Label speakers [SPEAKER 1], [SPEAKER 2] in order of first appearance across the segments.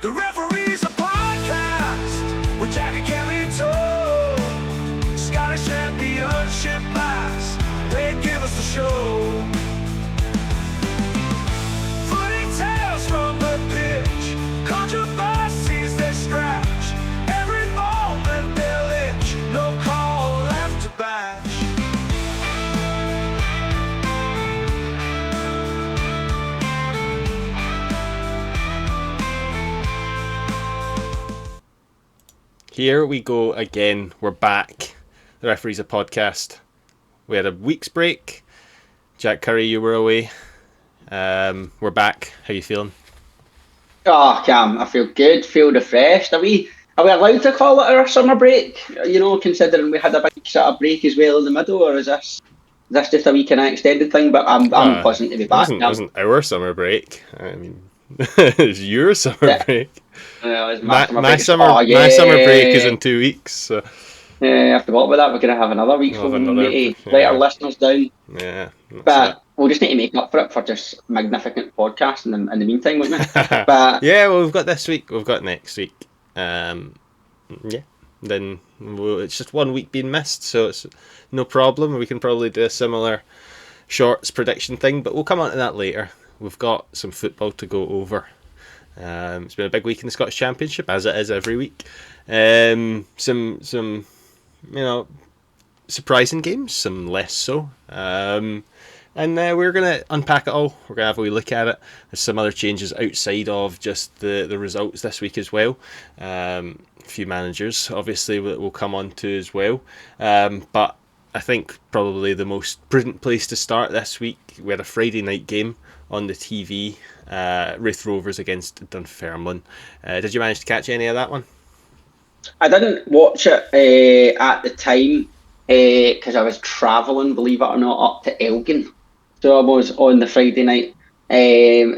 [SPEAKER 1] The referee's a podcast with Jack and Kelly too. Scottish Championship class, they give us the show. Footy tales from the pitch, controversies they scratch. Every moment they'll itch, no call left to batch.
[SPEAKER 2] Here we go again. We're back. The Referee's a podcast. We had a week's break. Jack Curry, you were away. We're back. How you feeling?
[SPEAKER 3] Oh, Cam, I feel good, feel refreshed. Are we allowed to call it our summer break? You know, considering we had a big sort of break as well in the middle, or is this just a wee kind of extended thing? But I'm buzzing to be back.
[SPEAKER 2] It wasn't our summer break. I mean, it's your summer break. My summer break is in 2 weeks. So.
[SPEAKER 3] Yeah, I forgot about that. We're going to have another week for let our listeners down.
[SPEAKER 2] Yeah.
[SPEAKER 3] But we'll just need to make up for it for just magnificent podcasting in the meantime, won't we? But
[SPEAKER 2] yeah, well, we've got this week. We've got next week. Then it's just 1 week being missed, so it's no problem. We can probably do a similar shorts prediction thing, but we'll come on to that later. We've got some football to go over. It's been a big week in the Scottish Championship, as it is every week. Some surprising games, some less so. And we're going to unpack it all. We're going to have a wee look at it. There's some other changes outside of just the results this week as well. A few managers, obviously, we'll come on to as well. But I think probably the most prudent place to start this week, we had a Friday night game on the TV, Raith Rovers against Dunfermline. Did you manage to catch any of that one?
[SPEAKER 3] I didn't watch it at the time because I was travelling, believe it or not, up to Elgin. So I was on the Friday night.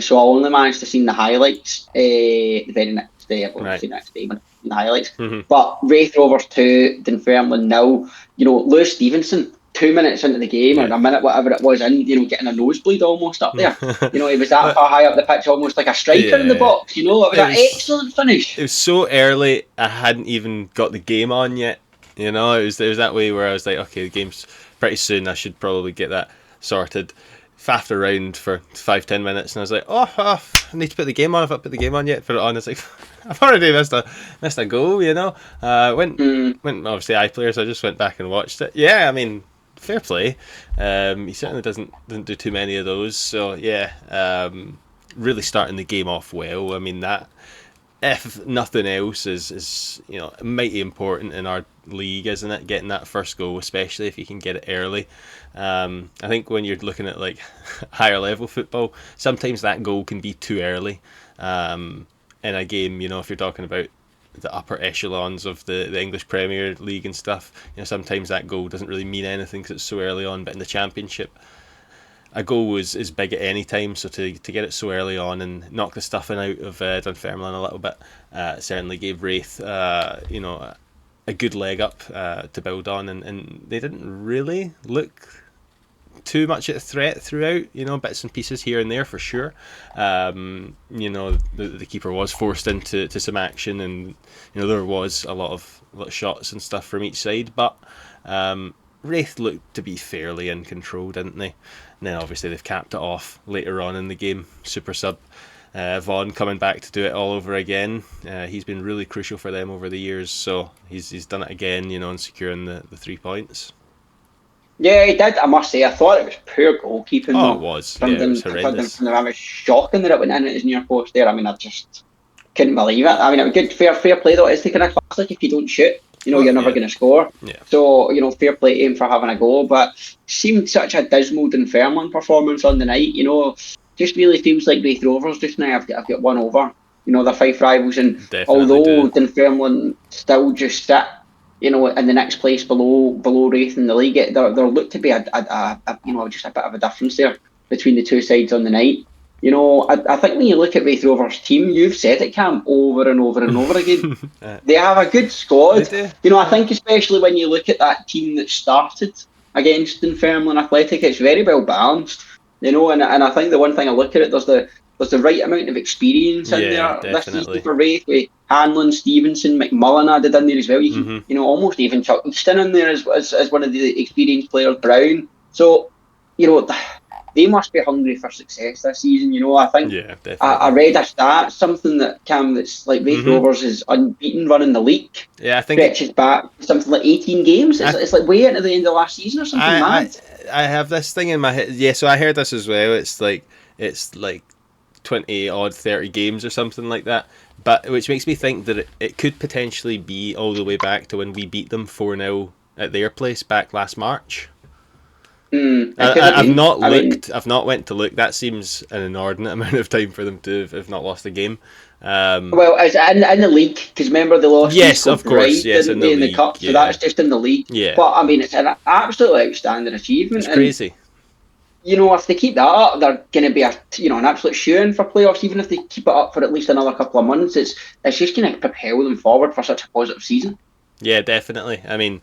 [SPEAKER 3] So I only managed to see the highlights the very next day. Next day, but the highlights. Mm-hmm. But Raith Rovers 2, Dunfermline 0. You know, Lewis Stevenson, 2 minutes into the game, or a minute, whatever it was, getting a nosebleed almost up there. He was that far high up the pitch, almost like a striker in the box. It was an excellent finish.
[SPEAKER 2] It was so early, I hadn't even got the game on yet. It was that way where I was like, okay, the game's pretty soon, I should probably get that sorted. Faffed around for 5-10 minutes, and I was like, I need to put the game on. If I put the game on yet, put it on. It's like, I've already missed a goal, Went obviously iPlayer, so I just went back and watched it. Yeah, I mean, fair play. He certainly doesn't do too many of those. So yeah, really starting the game off well. I mean, that, if nothing else, is mighty important in our league, isn't it? Getting that first goal, especially if you can get it early. I think when you're looking at like higher level football, sometimes that goal can be too early in a game. If you're talking about the upper echelons of the English Premier League and stuff, sometimes that goal doesn't really mean anything because it's so early on. But in the Championship, a goal is big at any time, so to get it so early on and knock the stuffing out of Dunfermline a little bit certainly gave Raith a good leg up to build on, and they didn't really look too much at a threat throughout, bits and pieces here and there for sure. The keeper was forced into some action, and there was a lot of shots and stuff from each side, but Raith looked to be fairly in control, didn't they? And then obviously they've capped it off later on in the game. Super sub Vaughan coming back to do it all over again. He's been really crucial for them over the years, so he's done it again, and securing the 3 points.
[SPEAKER 3] Yeah, he did. I must say, I thought it was poor goalkeeping.
[SPEAKER 2] Oh, it was. Yeah, it was horrendous.
[SPEAKER 3] It was shocking that it went in at his near post there. I mean, I just couldn't believe it. I mean, it was good, fair play though. It's the kind of classic, if you don't shoot, you're never going to score.
[SPEAKER 2] Yeah.
[SPEAKER 3] So, fair play to him for having a go, but seemed such a dismal Dunfermline performance on the night. Just really feels like Raith Rovers just now have got one over. They're Fife rivals, and although Dunfermline still just sit, in the next place below Raith in the league, there looked to be just a bit of a difference there between the two sides on the night. I think when you look at Raith Rovers' team, you've said it, Cam, over and over and over again. They have a good squad. I think especially when you look at that team that started against Dunfermline Athletic, it's very well balanced. And I think the one thing I look at it, there's the there's the right amount of experience in
[SPEAKER 2] Yeah,
[SPEAKER 3] there this
[SPEAKER 2] definitely.
[SPEAKER 3] season for Wraith, with Hanlon, Stevenson, McMullen added in there as well. You can,
[SPEAKER 2] Mhm.
[SPEAKER 3] almost even chuck Easton in there as one of the experienced players, Brown. So, they must be hungry for success this season. I think
[SPEAKER 2] Yeah,
[SPEAKER 3] I
[SPEAKER 2] definitely.
[SPEAKER 3] read a stat, something that's like Wraith
[SPEAKER 2] Mhm.
[SPEAKER 3] Rovers is unbeaten running the league,
[SPEAKER 2] Yeah, I think
[SPEAKER 3] stretches back to something like 18 games. It's,
[SPEAKER 2] I
[SPEAKER 3] it's like way into the end of last season or something
[SPEAKER 2] I
[SPEAKER 3] mad.
[SPEAKER 2] I have this thing in my head. Yeah, so I heard this as well. It's like 20 odd 30 games or something like that. But which makes me think that it could potentially be all the way back to when we beat them 4-0 at their place back last March.
[SPEAKER 3] It could have
[SPEAKER 2] I've
[SPEAKER 3] been.
[SPEAKER 2] not
[SPEAKER 3] I mean,
[SPEAKER 2] looked. I've not went to look. That seems an inordinate amount of time for them to have not lost a game.
[SPEAKER 3] well, it's in the league, because remember they lost to
[SPEAKER 2] Yes, of course.
[SPEAKER 3] Kilbride,
[SPEAKER 2] Yes, in
[SPEAKER 3] didn't
[SPEAKER 2] the
[SPEAKER 3] they, in the
[SPEAKER 2] league.
[SPEAKER 3] cup? So
[SPEAKER 2] Yeah,
[SPEAKER 3] that's just in the league.
[SPEAKER 2] yeah.
[SPEAKER 3] But I mean, it's an absolutely outstanding achievement,
[SPEAKER 2] It's
[SPEAKER 3] and
[SPEAKER 2] crazy.
[SPEAKER 3] if they keep that up, they're going to be an absolute shoo-in for playoffs. Even if they keep it up for at least another couple of months, it's just going to propel them forward for such a positive season.
[SPEAKER 2] Yeah, definitely. I mean,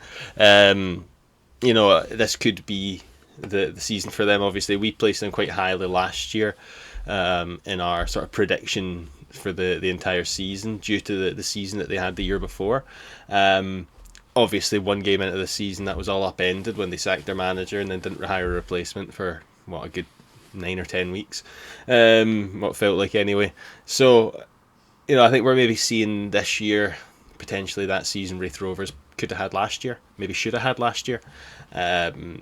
[SPEAKER 2] this could be the season for them. Obviously, we placed them quite highly last year in our sort of prediction for the entire season due to the season that they had the year before. Obviously, one game into the season, that was all upended when they sacked their manager and then didn't hire a replacement for, a good 9 or 10 weeks. What felt like anyway. So, I think we're maybe seeing this year potentially that season Wraith Rovers could have had last year, maybe should have had last year. And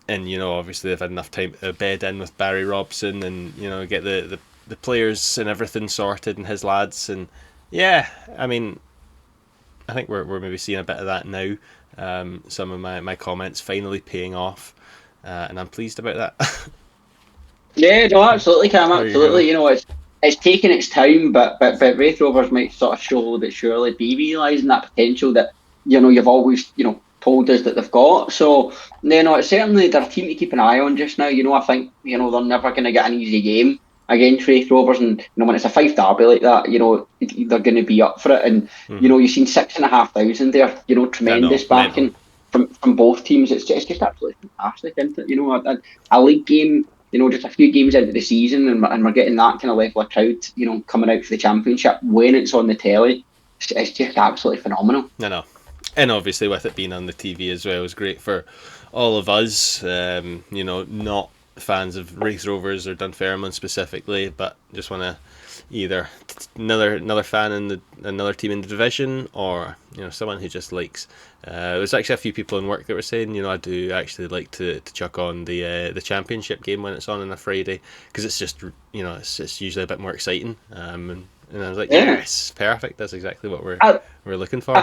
[SPEAKER 2] obviously they've had enough time to bed in with Barry Robson and get the players and everything sorted and his lads. And yeah, I mean, I think we're maybe seeing a bit of that now. Some of my comments finally paying off, and I'm pleased about that.
[SPEAKER 3] Yeah, no, absolutely, Cam,
[SPEAKER 2] There you go.
[SPEAKER 3] absolutely. It's taking its time, but Wraith Rovers might sort of slowly but surely be realising that potential that you've always told us that they've got. So it's certainly their team to keep an eye on just now. I think they're never going to get an easy game against Wraith Rovers, and when it's a five derby like that, they're going to be up for it. And
[SPEAKER 2] Mm-hmm.
[SPEAKER 3] you've seen 6,500 there.
[SPEAKER 2] I know,
[SPEAKER 3] Tremendous
[SPEAKER 2] mental.
[SPEAKER 3] backing from both teams. It's just absolutely fantastic, isn't it? A league game, just a few games into the season, and we're getting that kind of level of crowd, coming out for the championship when it's on the telly. It's just absolutely phenomenal.
[SPEAKER 2] I know. And obviously, with it being on the TV as well, is great for all of us. Not fans of Wraith Rovers or Dunfermline specifically, but just want to either another fan in another team in the division, or someone who just likes. There's actually a few people in work that were saying, I do actually like to chuck on the championship game when it's on a Friday, because it's just it's usually a bit more exciting. And I was like,
[SPEAKER 3] Yeah.
[SPEAKER 2] yes, perfect. That's exactly what
[SPEAKER 3] I,
[SPEAKER 2] we're looking
[SPEAKER 3] I
[SPEAKER 2] for.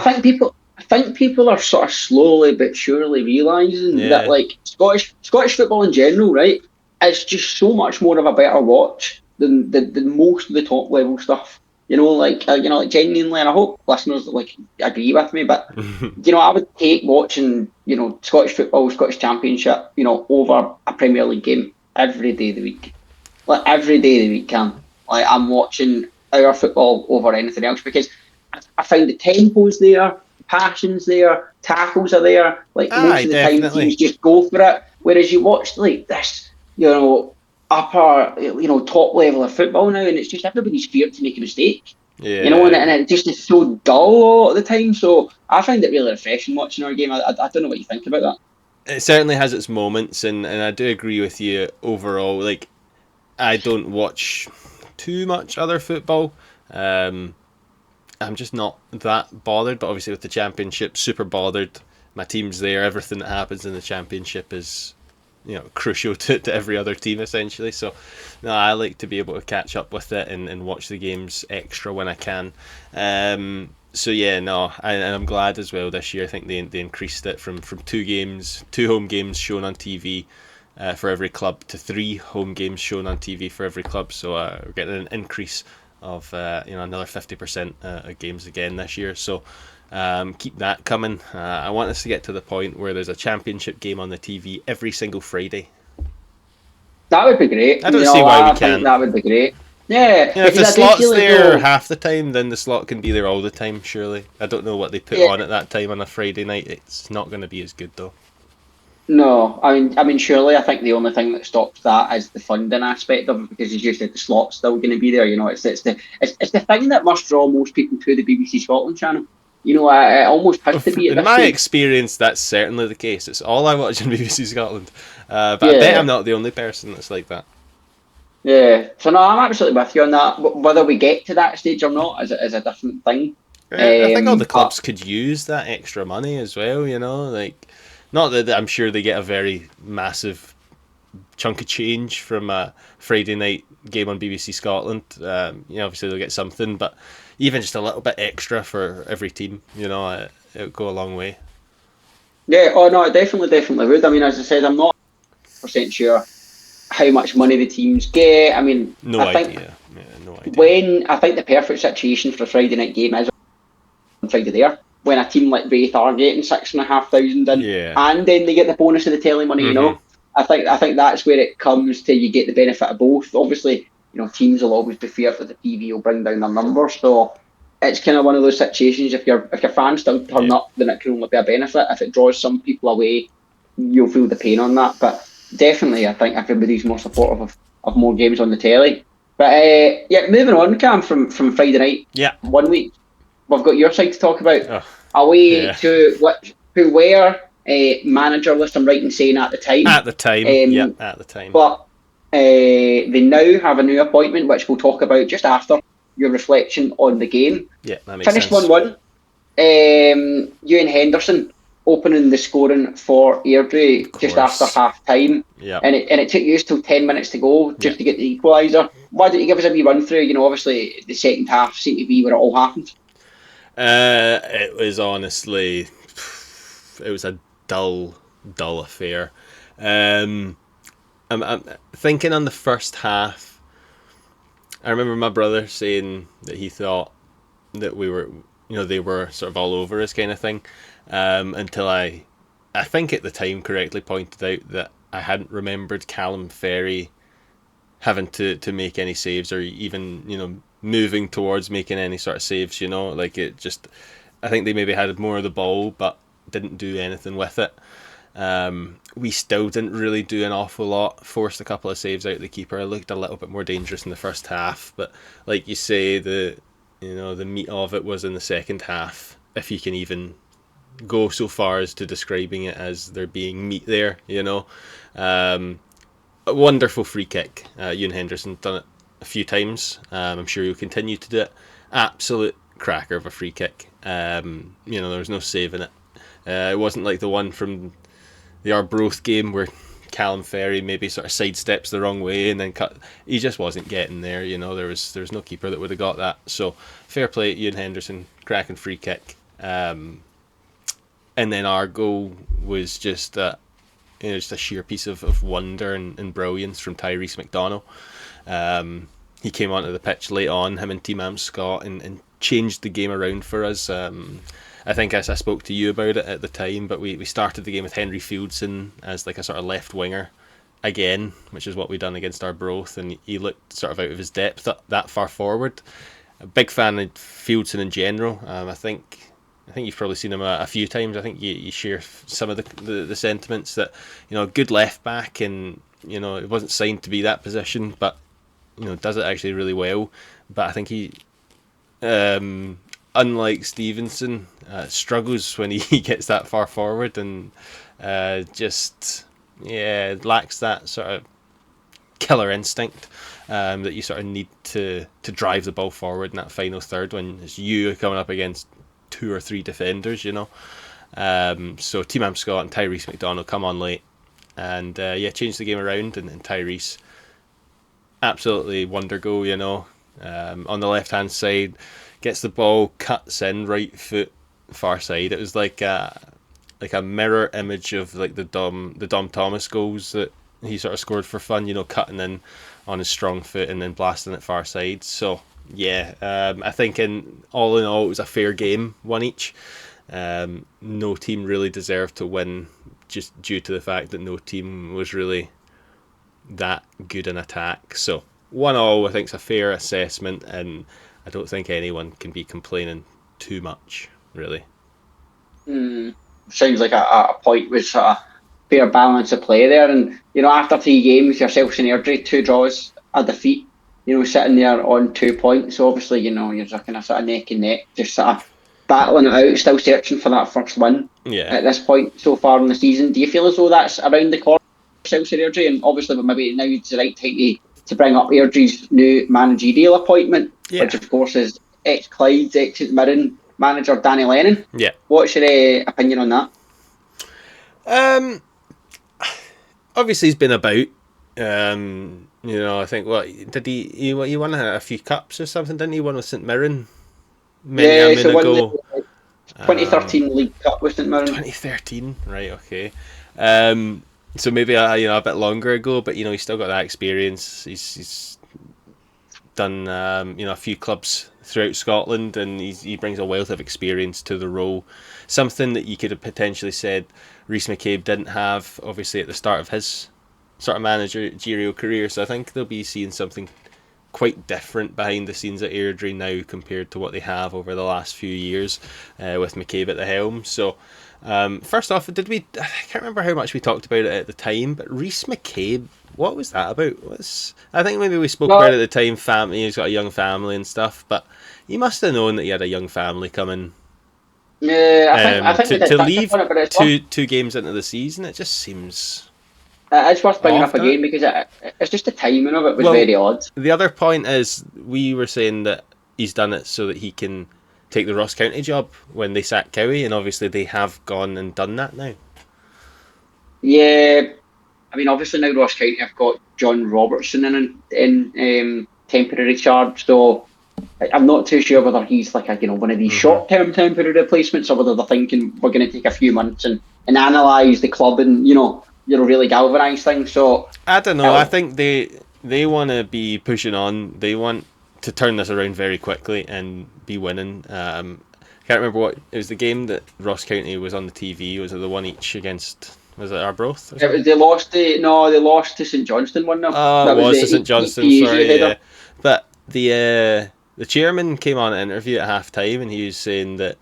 [SPEAKER 3] think people are sort of slowly but surely realising that,
[SPEAKER 2] Yeah.
[SPEAKER 3] like, Scottish football in general, right? It's just so much more of a better watch than most of the top level stuff. Like genuinely, and I hope listeners like agree with me, but I would take watching Scottish football, Scottish Championship, over a Premier League game every day of the week. Like every day of the week, Cam. Like I'm watching our football over anything else, because I find the tempo's there, the passion's there, tackles are there. Like most
[SPEAKER 2] Aye,
[SPEAKER 3] of the time,
[SPEAKER 2] definitely.
[SPEAKER 3] teams just go for it. Whereas you watch like this, upper, top level of football now, and it's just everybody's feared to make a mistake. And
[SPEAKER 2] Yeah.
[SPEAKER 3] it just is so dull all of the time. So I find it really refreshing watching our game. I don't know what you think about that.
[SPEAKER 2] It certainly has its moments, and I do agree with you overall. Like, I don't watch too much other football. Um, I'm just not that bothered, but obviously with the championship, super bothered. My team's there. Everything that happens in the championship is, crucial to every other team essentially. So, no, I like to be able to catch up with it and watch the games extra when I can. So yeah, no, and I'm glad as well this year. I think they increased it from two home games shown on TV. For every club, to 3 home games shown on TV for every club. So we're getting an increase of another 50% of games again this year. So keep that coming. I want us to get to the point where there's a championship game on the TV every single Friday.
[SPEAKER 3] That would be great.
[SPEAKER 2] I don't see why we
[SPEAKER 3] I think
[SPEAKER 2] can't.
[SPEAKER 3] that would be great. Yeah,
[SPEAKER 2] If the
[SPEAKER 3] because I do
[SPEAKER 2] slot's
[SPEAKER 3] feel as
[SPEAKER 2] there
[SPEAKER 3] though
[SPEAKER 2] half the time, then the slot can be there all the time, surely. I don't know what they put
[SPEAKER 3] yeah,
[SPEAKER 2] on at that time on a Friday night. It's not going to be as good, though.
[SPEAKER 3] No, I mean, surely I think the only thing that stops that is the funding aspect of it, because as you said, the slot's still going to be there. It's the thing that must draw most people to the BBC Scotland channel. It almost has to be at
[SPEAKER 2] In
[SPEAKER 3] this
[SPEAKER 2] my
[SPEAKER 3] stage.
[SPEAKER 2] experience, that's certainly the case. It's all I watch on BBC Scotland. But I bet I'm
[SPEAKER 3] Yeah,
[SPEAKER 2] not the only person that's like that.
[SPEAKER 3] yeah. So no, I'm absolutely with you on that. Whether we get to that stage or not is a different thing.
[SPEAKER 2] I think all the
[SPEAKER 3] But
[SPEAKER 2] clubs could use that extra money as well, like, not that I'm sure they get a very massive chunk of change from a Friday night game on BBC Scotland. Obviously they'll get something, but even just a little bit extra for every team, it would go a long way.
[SPEAKER 3] yeah, oh no, it definitely would. I mean, as I said, I'm not 100% sure how much money the teams get. I mean,
[SPEAKER 2] No
[SPEAKER 3] I think
[SPEAKER 2] idea. Yeah, no idea.
[SPEAKER 3] when I think the perfect situation for a Friday night game is on Friday there, when a team like Wraith are getting 6,500 in,
[SPEAKER 2] Yeah.
[SPEAKER 3] and then they get the bonus of the telly money.
[SPEAKER 2] Mm-hmm.
[SPEAKER 3] I think that's where it comes to, you get the benefit of both. Obviously, teams will always be feared that the TV will bring down their numbers, so it's kind of one of those situations. If your fans still turn
[SPEAKER 2] Yeah.
[SPEAKER 3] up, then it can only be a benefit. If it draws some people away, you'll feel the pain on that. But definitely, I think everybody's more supportive of more games on the telly. But yeah, moving on, Cam, from Friday night,
[SPEAKER 2] Yeah.
[SPEAKER 3] one week, we've got your side to talk about.
[SPEAKER 2] Oh,
[SPEAKER 3] Away
[SPEAKER 2] yeah.
[SPEAKER 3] to who were managerless, I'm right in saying, at the time.
[SPEAKER 2] At the time. Yeah, at the time.
[SPEAKER 3] But they now have a new appointment, which we'll talk about just after your reflection on the game.
[SPEAKER 2] Yeah, that makes
[SPEAKER 3] Finished
[SPEAKER 2] sense.
[SPEAKER 3] 1-1. Ewan Henderson opening the scoring for Airdrie just after half time.
[SPEAKER 2] Yeah.
[SPEAKER 3] And it took you till 10 minutes to go just
[SPEAKER 2] Yeah.
[SPEAKER 3] to get the equaliser. Why don't you give us a wee run through? Obviously the second half seemed to be where it all happened.
[SPEAKER 2] It was honestly, it was a dull affair. I'm thinking on the first half. I remember my brother saying that he thought that we were, they were sort of all over us kind of thing, until I think at the time correctly pointed out that I hadn't remembered Callum Ferry having to make any saves, or even moving towards making any sort of saves. Like, it just, I think they maybe had more of the ball but didn't do anything with it. We still didn't really do an awful lot. Forced a couple of saves out of the keeper. It looked a little bit more dangerous in the first half, but like you say, the meat of it was in the second half. If you can even go so far as to describing it as there being meat there, a wonderful free kick. Ewan Henderson done it a few times. I'm sure he'll continue to do it. Absolute cracker of a free kick. There was no saving it. It wasn't like the one from the Arbroath game where Callum Ferry maybe sort of sidesteps the wrong way and then cut. He just wasn't getting there. There was no keeper that would have got that. So fair play, Ewan Henderson, cracking free kick. And then our goal was just just a sheer piece of wonder and brilliance from Tyrese McDonald. He came onto the pitch late on, him and T-Mam Scott, and changed the game around for us. I think I spoke to you about it at the time, but we started the game with Henry Fieldson as like a sort of left winger again, which is what we done against Arbroath, and he looked sort of out of his depth that far forward. A big fan of Fieldson in general. I think you've probably seen him a few times. I think you share some of the sentiments that, good left back, and it wasn't signed to be that position, but does it actually really well. But I think he, unlike Stevenson, struggles when he gets that far forward, and lacks that sort of killer instinct that you sort of need to drive the ball forward in that final third when it's you coming up against two or three defenders. So T-Mam Scott and Tyrese McDonald come on late and change the game around, and Tyrese, absolutely wonder goal. On the left hand side, gets the ball, cuts in, right foot, far side. It was like a mirror image of like the Dom Thomas goals that he sort of scored for fun, cutting in on his strong foot and then blasting it far side. So I think in all, it was a fair game, one each. No team really deserved to win, just due to the fact that no team was really that good in attack. So 1-1, I think, is a fair assessment, and I don't think anyone can be complaining too much, really.
[SPEAKER 3] Sounds like a point was fair balance of play there. And after 3 games, yourself and Airdrie, 2 draws, a defeat. Sitting there on 2 points. So obviously, you're kind of sort of neck and neck, just sort of battling it out, still searching for that first win.
[SPEAKER 2] Yeah.
[SPEAKER 3] At this point so far in the season. Do you feel as though that's around the corner for yourselves and Airdrie? And obviously, maybe now it's the right time to bring up Airdrie's new managerial appointment,
[SPEAKER 2] Yeah.
[SPEAKER 3] which of course is ex-Clyde's, ex-St Mirren manager Danny Lennon.
[SPEAKER 2] Yeah.
[SPEAKER 3] What's your opinion on that?
[SPEAKER 2] Obviously he's been about. I think did he won a few cups or something, didn't he? Won with St Mirren many a moon
[SPEAKER 3] won
[SPEAKER 2] ago.
[SPEAKER 3] the 2013 League Cup with St Mirren.
[SPEAKER 2] 2013, right? Okay. So maybe a bit longer ago, but he's still got that experience. He's done a few clubs throughout Scotland, and he brings a wealth of experience to the role. Something that you could have potentially said Rhys McCabe didn't have, obviously, at the start of his sort of managerial career. So I think they'll be seeing something quite different behind the scenes at Airdrie now compared to what they have over the last few years with McCabe at the helm. So first off, I can't remember how much we talked about it at the time, but Rhys McCabe, what was that about? I think maybe we spoke about it at the time, family, he's got a young family and stuff, but he must have known that he had a young family coming.
[SPEAKER 3] Yeah, I think
[SPEAKER 2] to leave two games into the season, it just seems...
[SPEAKER 3] It's worth bringing up again because it's just the timing of it was very odd.
[SPEAKER 2] The other point is we were saying that he's done it so that he can take the Ross County job when they sack Cowie, and obviously they have gone and done that now.
[SPEAKER 3] Yeah, I mean, obviously now Ross County have got John Robertson in temporary charge, so I'm not too sure whether he's like one of these short-term temporary replacements, or whether they're thinking we're going to take a few months and analyse the club and really galvanise things. So
[SPEAKER 2] I don't know. I think they want to be pushing on. They want to turn this around very quickly and be winning. I can't remember what it was. The game that Ross County was on the TV. Was it the one each against? Was it Arbroath?
[SPEAKER 3] They lost to St Johnstone 1-0.
[SPEAKER 2] Oh, it was to St Johnstone. Sorry, yeah. But the chairman came on an interview at half time, and he was saying that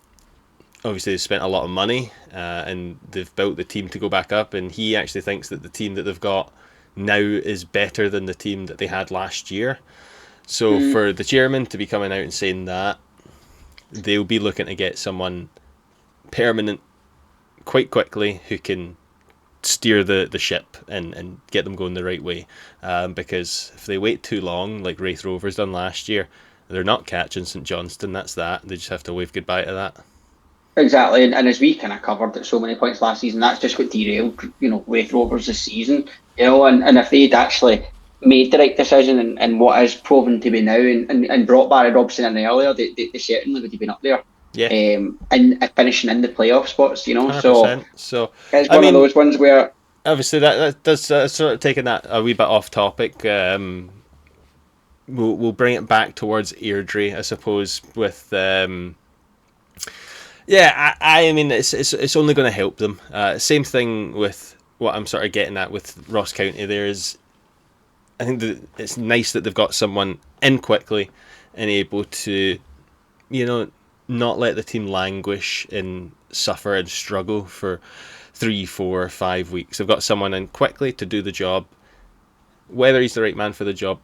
[SPEAKER 2] obviously they've spent a lot of money and they've built the team to go back up, and he actually thinks that the team that they've got now is better than the team that they had last year. So for the chairman to be coming out and saying that, they'll be looking to get someone permanent quite quickly who can steer the ship and get them going the right way, because if they wait too long, like Wraith Rovers done last year, they're not catching St Johnstone. That's that. They just have to wave goodbye to that.
[SPEAKER 3] Exactly, and as we kind of covered at so many points last season, that's just what derailed, Wraith Rovers this season, and if they'd actually made the right decision and what is proven to be now, and brought Barry Robson in earlier, they certainly would have been up there, and finishing in the playoff spots,
[SPEAKER 2] 100%. So
[SPEAKER 3] it's one of those ones where
[SPEAKER 2] obviously that does sort of taking that a wee bit off topic. We'll bring it back towards Airdrie, I suppose, with. I mean, it's only going to help them. Same thing with what I'm sort of getting at with Ross County. I think that it's nice that they've got someone in quickly and able to, not let the team languish and suffer and struggle for 3, 4, 5 weeks. They've got someone in quickly to do the job. Whether he's the right man for the job,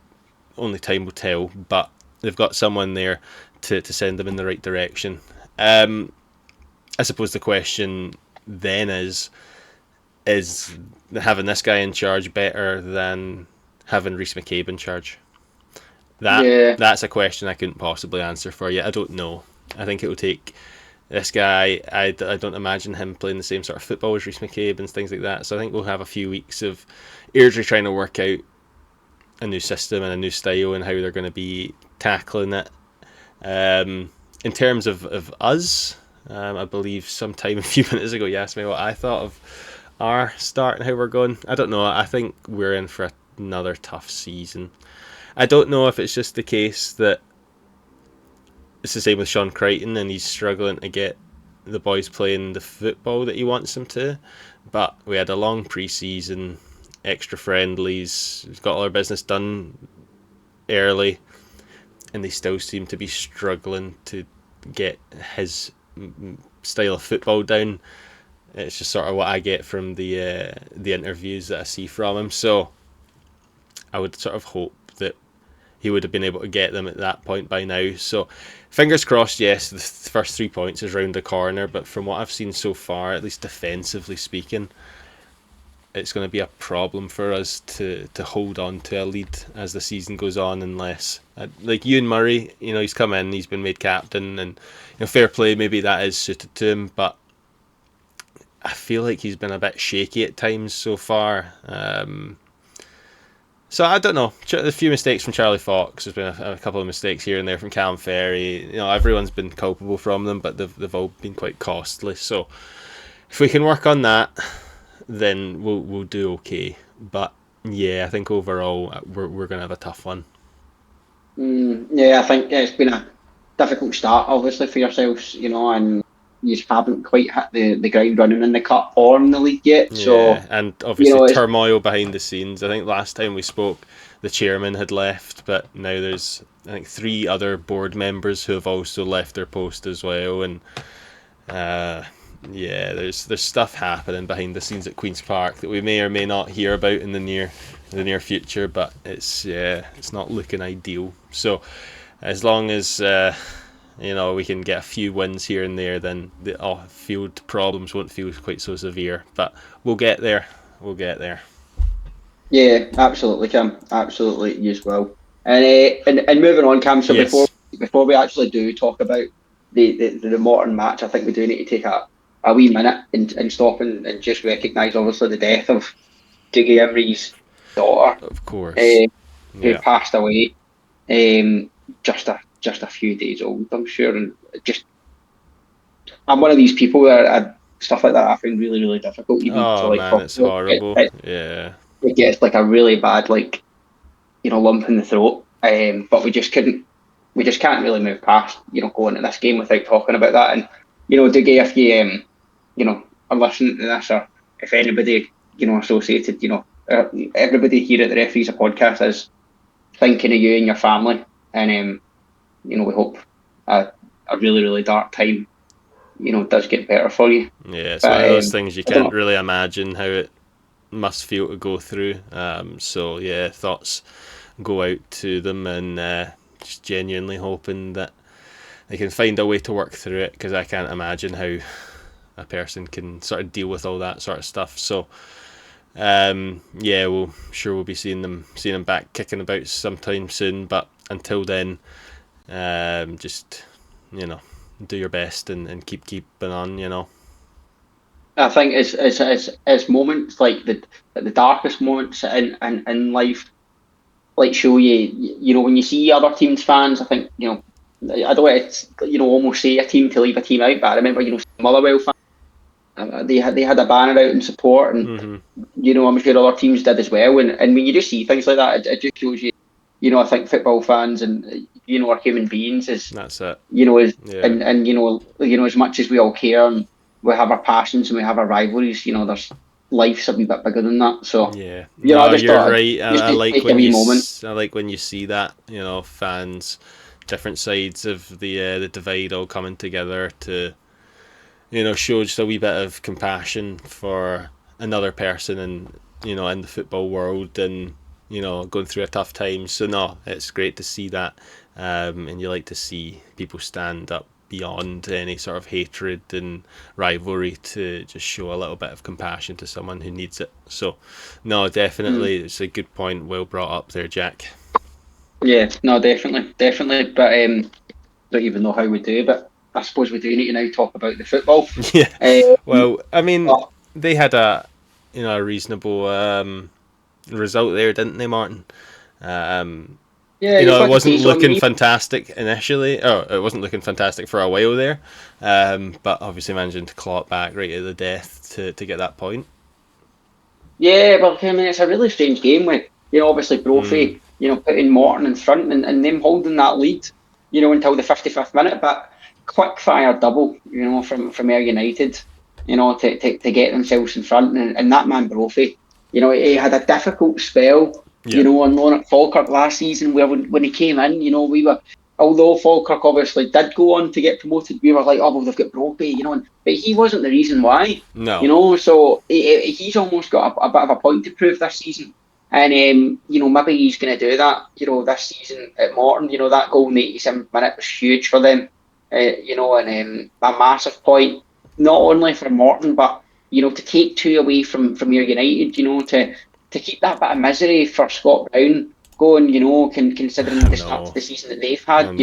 [SPEAKER 2] only time will tell. But they've got someone there to send them in the right direction. I suppose the question then is having this guy in charge better than having Rhys McCabe in charge? That's a question I couldn't possibly answer for you. I don't know. I think it will take this guy. I don't imagine him playing the same sort of football as Rhys McCabe and things like that. So I think we'll have a few weeks of Airdrie trying to work out a new system and a new style and how they're going to be tackling it. In terms of us, I believe sometime a few minutes ago you asked me what I thought of our start and how we're going. I don't know. I think we're in for another tough season. I don't know if it's just the case that it's the same with Sean Crichton and he's struggling to get the boys playing the football that he wants them to, but we had a long pre-season, extra friendlies, we've got all our business done early, and they still seem to be struggling to get his style of football down. It's just sort of what I get from the interviews that I see from him. So I would sort of hope that he would have been able to get them at that point by now. So fingers crossed, yes, the first 3 points is round the corner, but from what I've seen so far, at least defensively speaking, it's going to be a problem for us to hold on to a lead as the season goes on, unless like Ewan Murray, he's come in, he's been made captain, and fair play, maybe that is suited to him, but I feel like he's been a bit shaky at times so far. So I don't know. A few mistakes from Charlie Fox. There's been a couple of mistakes here and there from Callum Ferry. Everyone's been culpable from them, but they've all been quite costly. So if we can work on that, then we'll do okay. But yeah, I think overall we're gonna have a tough one.
[SPEAKER 3] Yeah, I think it's been a difficult start, obviously, for yourselves, and you just haven't quite hit the ground running in the cup or in the league yet. So
[SPEAKER 2] yeah, and obviously turmoil behind the scenes. I think last time we spoke, the chairman had left, but now there's I think 3 other board members who have also left their post as well, and yeah, there's stuff happening behind the scenes at Queen's Park that we may or may not hear about in the near future, but it's not looking ideal. So as long as we can get a few wins here and there, then the field problems won't feel quite so severe. But we'll get there.
[SPEAKER 3] Yeah, absolutely, Cam. Absolutely, you as well. And moving on, Cam. So
[SPEAKER 2] yes.
[SPEAKER 3] before we actually do talk about the Morton match, I think we do need to take a wee minute and stop and just recognise, obviously, the death of Dougie Imrie's daughter,
[SPEAKER 2] of course,
[SPEAKER 3] who passed away just a few days old, I'm sure. And I'm one of these people that stuff like that I find really, really difficult. Even to,
[SPEAKER 2] man, it's horrible.
[SPEAKER 3] It gets like a really bad lump in the throat. But we just can't really move past going to this game without talking about that. And Dougie, if you are listening to this, or if anybody associated, everybody here at the Referees Podcast is thinking of you and your family, and we hope a really, really dark time does get better for you.
[SPEAKER 2] Yeah, it's one of those things you can't really imagine how it must feel to go through. So yeah, thoughts go out to them, and just genuinely hoping that they can find a way to work through it, because I can't imagine how a person can sort of deal with all that sort of stuff. So yeah, we'll be seeing them back kicking about sometime soon, but until then, just do your best and keep keeping on.
[SPEAKER 3] I think it's moments like the darkest moments in life, like show you when you see other teams' fans. I think I don't want to almost say a team to leave a team out, but I remember Motherwell fans, they had a banner out in support, and I'm sure other teams did as well. And when you just see things like that, it just shows you. I think football fans and are human beings.
[SPEAKER 2] That's it.
[SPEAKER 3] And as much as we all care and we have our passions and we have our rivalries, there's life's a wee bit bigger than that. So
[SPEAKER 2] yeah,
[SPEAKER 3] I just
[SPEAKER 2] you're
[SPEAKER 3] thought
[SPEAKER 2] right. I like when you see that, fans, different sides of the divide all coming together to show just a wee bit of compassion for another person and in the football world, and going through a tough time. So no, it's great to see that, and you like to see people stand up beyond any sort of hatred and rivalry to just show a little bit of compassion to someone who needs it. So no, definitely, it's a good point, well brought up there, Jack.
[SPEAKER 3] Yeah, no, definitely, but don't even know how we do, but I suppose we do need to now talk about the football.
[SPEAKER 2] Yeah, well, I mean, they had a reasonable result there, didn't they, Martin?
[SPEAKER 3] Yeah,
[SPEAKER 2] it wasn't looking fantastic initially. It wasn't looking fantastic for a while there, but obviously managing to claw it back right at the death to get that point. Yeah,
[SPEAKER 3] well, I mean, it's a really strange game with obviously Brophy, putting Morton in front and them holding that lead, until the 55th minute, but quick fire double, from Ayr United, to get themselves in front, and that man Brophy. He had a difficult spell, on loan at Falkirk last season, where when he came in, we were although Falkirk obviously did go on to get promoted, we were like, oh well, they've got Brophy, but he wasn't the reason why.
[SPEAKER 2] No.
[SPEAKER 3] So he's almost got a bit of a point to prove this season. And maybe he's going to do that. This season at Morton. That goal in the 87th minute was huge for them. And a massive point, not only for Morton, but to take 2 away from Ayr United. To keep that bit of misery for Scott Brown going. Considering the start to the season that they've had.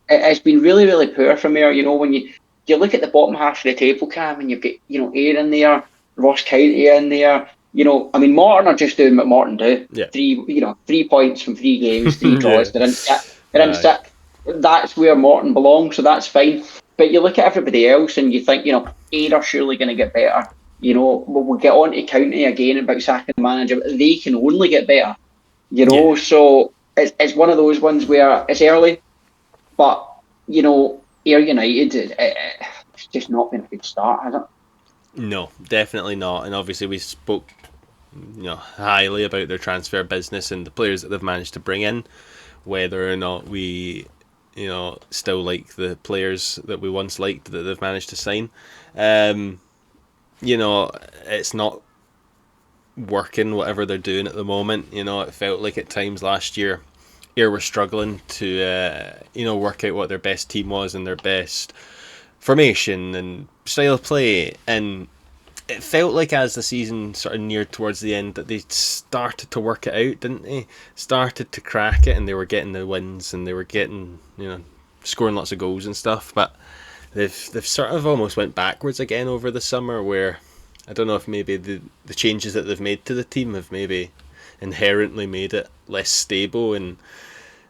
[SPEAKER 3] It's been really, really poor from Ayr. When you look at the bottom half of the table, Cam, and you've got Ayr in there, Ross County in there. Morton are just doing what Morton do.
[SPEAKER 2] Yeah.
[SPEAKER 3] 3 points from 3 games, 3 draws. They're in sixth. That's where Morton belongs, so that's fine. But you look at everybody else and you think, Ayr are surely going to get better. We'll get on to County again about sacking the manager, but they can only get better. So it's one of those ones where it's early, but Ayr United, it's just not been a good start, has it?
[SPEAKER 2] No, definitely not. And obviously we spoke highly about their transfer business and the players that they've managed to bring in, whether or not we still like the players that we once liked that they've managed to sign. It's not working, whatever they're doing at the moment. It felt like at times last year Ayr were struggling to work out what their best team was and their best formation and style of play, and it felt like as the season sort of neared towards the end that they started to work it out, didn't they? Started to crack it, and they were getting the wins and they were getting scoring lots of goals and stuff, but they've sort of almost went backwards again over the summer, where I don't know if maybe the changes that they've made to the team have maybe inherently made it less stable and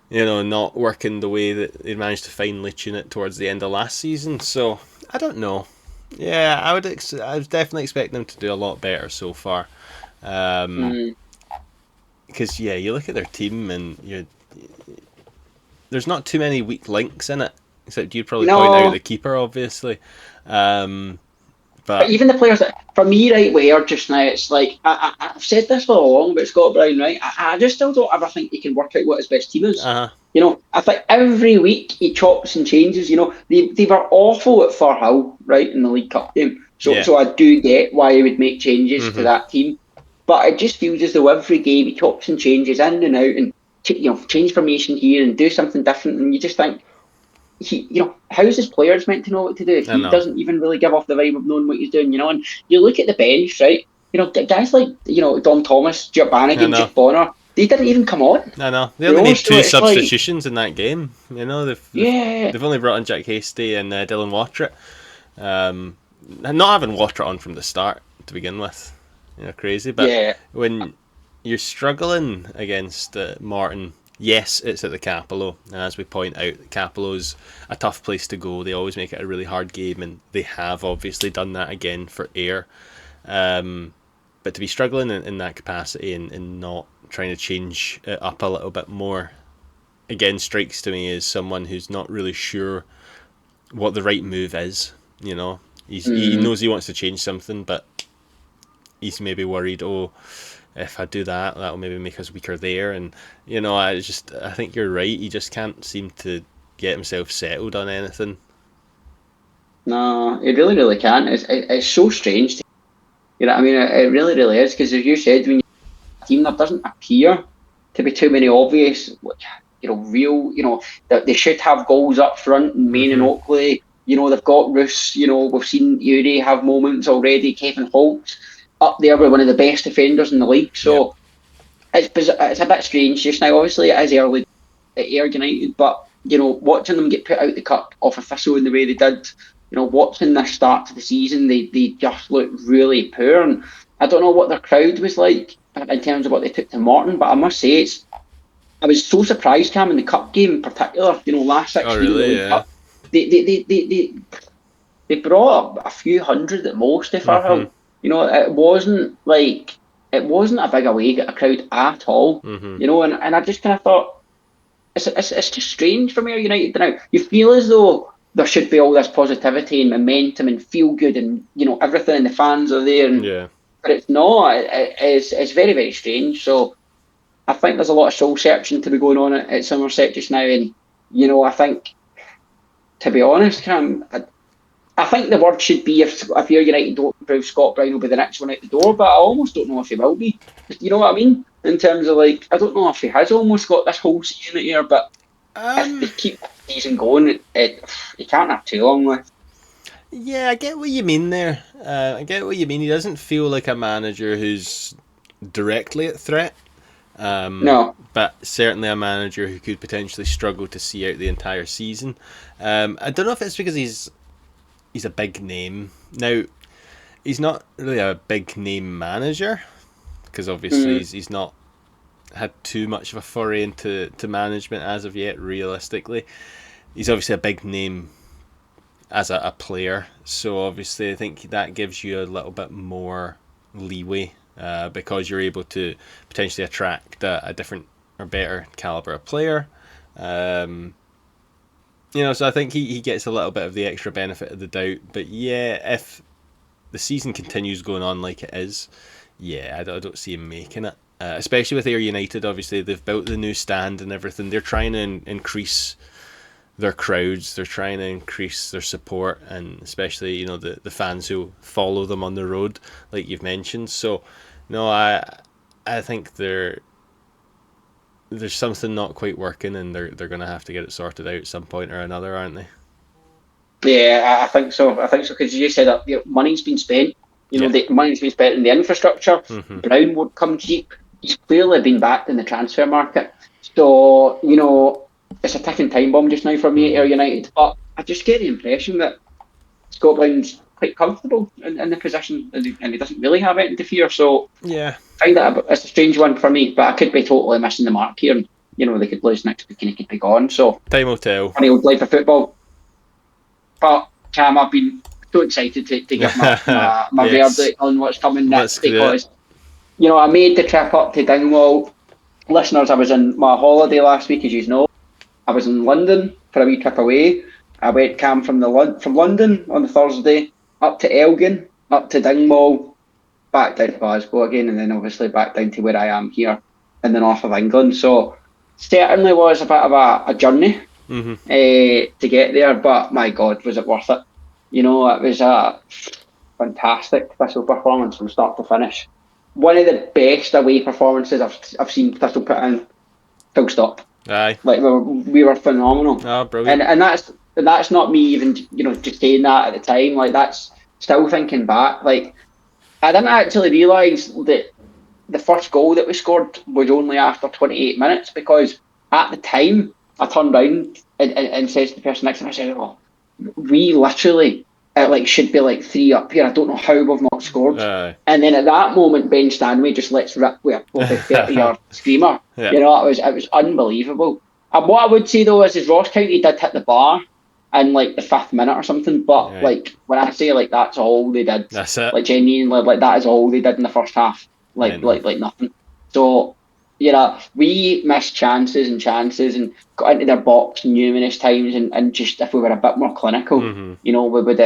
[SPEAKER 2] not working the way that they managed to finally tune it towards the end of last season. So I don't know. Yeah, I would definitely expect them to do a lot better so far. Because you look at their team and there's not too many weak links in it, except you'd probably point out the keeper, obviously. But
[SPEAKER 3] even the players that, for me, right, where just now, it's like, I've said this for long about Scott Brown, right? I just still don't ever think he can work out what his best team is.
[SPEAKER 2] Uh-huh.
[SPEAKER 3] I think every week he chops and changes. They were awful at Firhill, right, in the League Cup game. So I do get why he would make changes to that team. But it just feels as though every game he chops and changes in and out and, change formation here and do something different. And you just think, how's his players meant to know what to do if he doesn't even really give off the vibe of knowing what he's doing, And you look at the bench, right? Guys like Dom Thomas, Stuart Bannigan, Jeff Bonner, they didn't even come on.
[SPEAKER 2] They only made 2 substitutions in that game. They've only brought in Jack Hasty and Dylan Watrett. Not having Watrett on from the start to begin with, crazy. But when you're struggling against Morton. Yes, it's at the Capello, and as we point out, the Capello's a tough place to go. They always make it a really hard game, and they have obviously done that again for Ayr. But to be struggling in that capacity and not trying to change it up a little bit more, again, strikes to me as someone who's not really sure what the right move is. He knows he wants to change something, but he's maybe worried, if I do that, that'll maybe make us weaker there. And I think you're right. He just can't seem to get himself settled on anything.
[SPEAKER 3] No, it really, really can't. It's so strange. It really, really is. Because as you said, when you have a team, there doesn't appear to be too many obvious, that they should have goals up front in Main and Oakley. They've got Roos. We've seen Uri have moments already. Kevin Holt up there with one of the best defenders in the league. So it's a bit strange just now. Obviously, it is early at Ayr United, but watching them get put out the cup off a Thistle in the way they did, watching their start to the season, they just look really poor. And I don't know what their crowd was like in terms of what they took to Morton, but I must say I was so surprised, Cam, in the cup game in particular. Last 16
[SPEAKER 2] Oh, really?
[SPEAKER 3] Cup, they brought a few hundred at most to Firhill. It wasn't a big away crowd at all. And I just kind of thought it's just strange from Ayr United now. You feel as though there should be all this positivity and momentum and feel good and everything, and the fans are there. But it's not. It's very, very strange. So I think there's a lot of soul searching to be going on at Somerset just now, and I think, to be honest, Cam, I think the word should be if you're United don't improve, Scott Brown will be the next one out the door, but I almost don't know if he will be. You know what I mean? In terms of I don't know if he has almost got this whole season here, but if they keep the season going, he can't have too long left.
[SPEAKER 2] Yeah, I get what you mean there. I get what you mean. He doesn't feel like a manager who's directly at threat.
[SPEAKER 3] No.
[SPEAKER 2] But certainly a manager who could potentially struggle to see out the entire season. I don't know if it's because he's a big name. Now, he's not really a big name manager, because obviously he's not had too much of a foray into management as of yet, realistically. He's obviously a big name as a player, so obviously I think that gives you a little bit more leeway, because you're able to potentially attract a different or better caliber of player. So I think he gets a little bit of the extra benefit of the doubt. But yeah, if the season continues going on like it is, yeah, I don't see him making it. Especially with Ayr United, obviously they've built the new stand and everything. They're trying to increase their crowds. They're trying to increase their support, and especially the fans who follow them on the road, like you've mentioned. So no, I think there's something not quite working, and they're going to have to get it sorted out at some point or another, aren't they?
[SPEAKER 3] Yeah, I think so. Because you said that money's been spent. The money's been spent in the infrastructure.
[SPEAKER 2] Mm-hmm.
[SPEAKER 3] Brown won't come cheap. He's clearly been backed in the transfer market. So it's a ticking time bomb just now for me at Ayr United. But I just get the impression that Scott Brown's quite comfortable in the position, and he doesn't really have anything to fear. So
[SPEAKER 2] yeah,
[SPEAKER 3] I find that it's a strange one for me. But I could be totally missing the mark here, and they could lose next week and he could be gone. So
[SPEAKER 2] time will tell.
[SPEAKER 3] Funny old life of football. But Cam, I've been so excited to give my
[SPEAKER 2] Yes.
[SPEAKER 3] verdict on what's coming next,
[SPEAKER 2] Let's
[SPEAKER 3] because I made the trip up to Dingwall. Listeners, I was on my holiday last week, as you know. I was in London for a wee trip away. I went Cam from London on the Thursday up to Elgin, up to Dingwall, back down to Glasgow again, and then obviously back down to where I am here in the north of England. So certainly was a bit of a journey to get there, but my God, was it worth it? It was a fantastic Thistle performance from start to finish. One of the best away performances I've seen Thistle put in. Full stop.
[SPEAKER 2] Aye.
[SPEAKER 3] We were phenomenal.
[SPEAKER 2] Oh, brilliant.
[SPEAKER 3] And that's not me even just saying that at the time. That's still thinking back. I didn't actually realise that the first goal that we scored was only after 28 minutes, because at the time I turned round and says to the person next to me, I said, we literally should be 3 up here. I don't know how we've not scored. And then at that moment, Ben Stanley just lets rip with a 30-yard screamer.
[SPEAKER 2] Yeah.
[SPEAKER 3] It was unbelievable. And what I would say though is Ross County did hit the bar in the 5th minute or something. But when I say that's all they did,
[SPEAKER 2] That's it.
[SPEAKER 3] Genuinely, that is all they did in the first half. Like nothing. So we missed chances and got into their box numerous times, and just if we were a bit more clinical, we would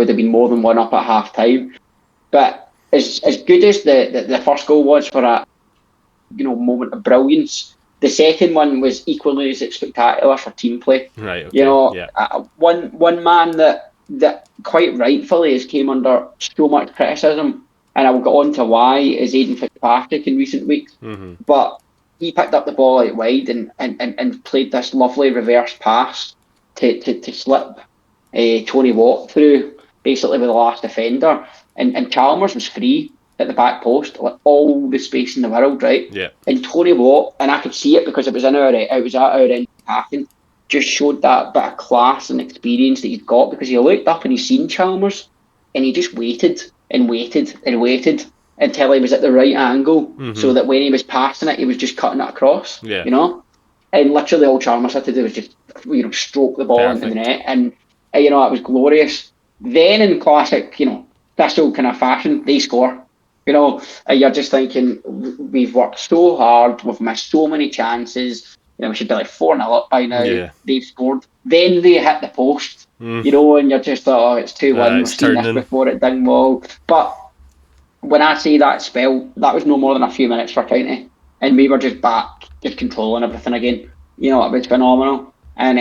[SPEAKER 3] have been more than 1 up at half time. But as good as the first goal was for a moment of brilliance, the second one was equally as spectacular for team play.
[SPEAKER 2] Right. Okay.
[SPEAKER 3] One man that quite rightfully has came under so much criticism, and I will get on to why, is Aidan Fitzpatrick in recent weeks. But he picked up the ball out wide and played this lovely reverse pass to slip Tony Watt through, basically with the last defender. And Chalmers was free at the back post, all the space in the world, right?
[SPEAKER 2] Yeah.
[SPEAKER 3] And Tony Watt, and I could see it because it was at our end attacking, just showed that bit of class and experience that he'd got, because he looked up and he seen Chalmers and he just waited and waited and waited until he was at the right angle, so that when he was passing it, he was just cutting it across.
[SPEAKER 2] Yeah.
[SPEAKER 3] And literally all Chalmers had to do was just stroke the ball into the net, and it was glorious. Then in classic Thistle kind of fashion, they score. You're just thinking, we've worked so hard, we've missed so many chances. We should be 4-0 up by now.
[SPEAKER 2] Yeah.
[SPEAKER 3] They've scored. Then they hit the post. And you're just it's 2-1. We've seen this before at Dingwall. But when I say that spell, that was no more than a few minutes for County, and we were just back, just controlling everything again. You know, it was phenomenal. And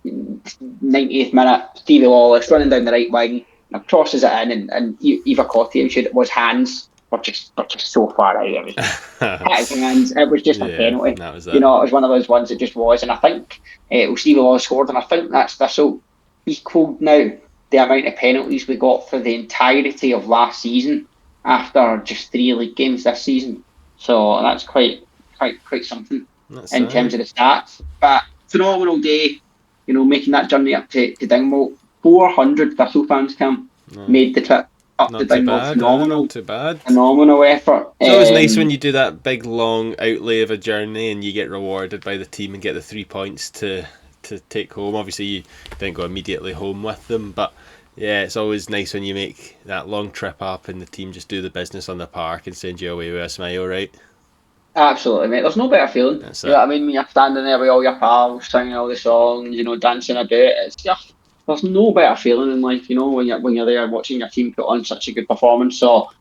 [SPEAKER 3] 90th minute, Stevie Wallace running down the right wing, crosses it in, and Eva Cotty, I'm sure it was hands, were just so far out. It was just hands. It was just a penalty.
[SPEAKER 2] That was
[SPEAKER 3] You know, it was one of those ones that just was. And I think Stevie Wallace scored, and I think this will equal now the amount of penalties we got for the entirety of last season after just 3 league games this season. So that's quite something in terms of the stats. But phenomenal day, you know, making that journey up to Dingwall. 400 Thistle fans made the trip up to Dingwall. Phenomenal.
[SPEAKER 2] Not too bad.
[SPEAKER 3] Phenomenal effort.
[SPEAKER 2] It's always nice when you do that big long outlay of a journey and you get rewarded by the team and get the 3 points to take home. Obviously you didn't go immediately home with them, but yeah, it's always nice when you make that long trip up and the team just do the business on the park and send you away with a smile, right?
[SPEAKER 3] Absolutely, mate. There's no better feeling.
[SPEAKER 2] That's
[SPEAKER 3] you know what I mean? When you're standing there with all your pals, singing all the songs, you know, dancing about. It's just, there's no better feeling in life, you know, when you're there watching your team put on such a good performance. So,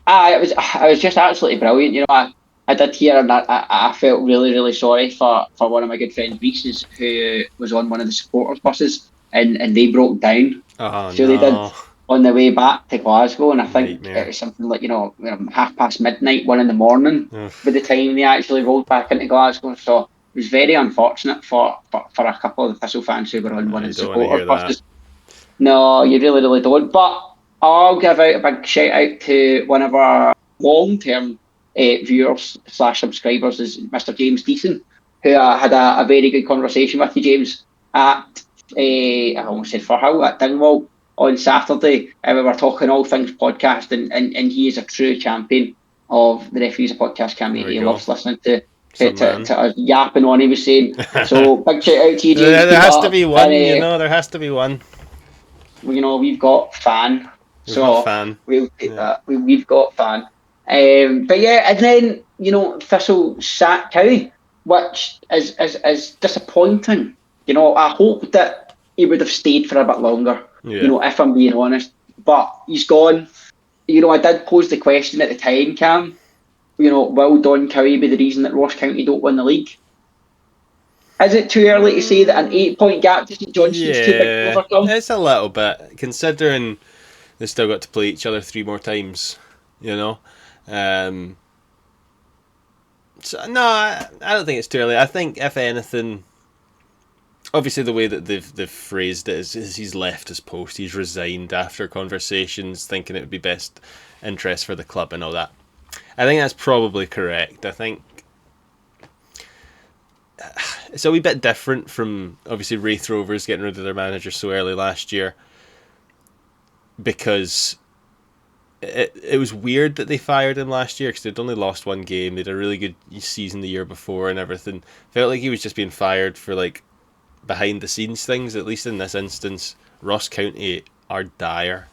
[SPEAKER 3] it was just absolutely brilliant. You know, I did hear, and I felt really, really sorry for one of my good friends, Reese's, who was on one of the supporters buses, and they broke down.
[SPEAKER 2] Oh,
[SPEAKER 3] so
[SPEAKER 2] no.
[SPEAKER 3] they did on the way back to Glasgow, and I think
[SPEAKER 2] Nightmare.
[SPEAKER 3] it was something like, you know, midnight, 1 in the morning by the time they actually rolled back into Glasgow. So it was very unfortunate for a couple of the Thistle fans who were on one of the supporter buses. No, you really, really don't. But I'll give out a big shout out to one of our long-term viewers / subscribers, is Mr. James Deason, who had a very good conversation with you, James, at I almost said Firhill, at Dingwall on Saturday. We were talking all things podcast, and he is a true champion of the Referees of Podcast community. He loves listening to us yapping on, he was saying. So big shout out to you, James.
[SPEAKER 2] There has to be one, you know, there has to be one.
[SPEAKER 3] You know, we've got fan. We'll take that. We've got fan. But yeah, and then, you know, Thistle sat Cowie, which is disappointing. You know, I hope that he would have stayed for a bit longer, you know, if I'm being honest. But he's gone. You know, I did pose the question at the time, Cam, you know, will Don Cowie be the reason that Ross County don't win the league? Is it too early to say that an 8-point gap to St Johnstone's too big to overcome?
[SPEAKER 2] It's a little bit, considering they still got to play each other 3 more times, you know. So no, I don't think it's too early. I think, if anything, obviously the way that they've phrased it is he's left his post. He's resigned after conversations, thinking it would be best interest for the club and all that. I think that's probably correct. I think it's a wee bit different from, obviously, Wraith Rovers getting rid of their manager so early last year, because it was weird that they fired him last year because they'd only lost 1 game. They had a really good season the year before and everything. Felt like he was just being fired for, like, behind the scenes things. At least in this instance, Ross County are dire.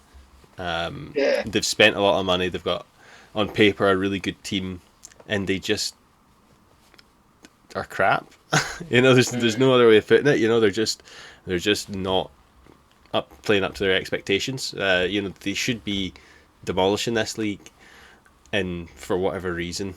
[SPEAKER 2] They've spent a lot of money. They've got, on paper, a really good team, and they just are crap. You know, there's no other way of putting it. You know, they're just not playing up to their expectations. You know, they should be demolishing this league, and for whatever reason,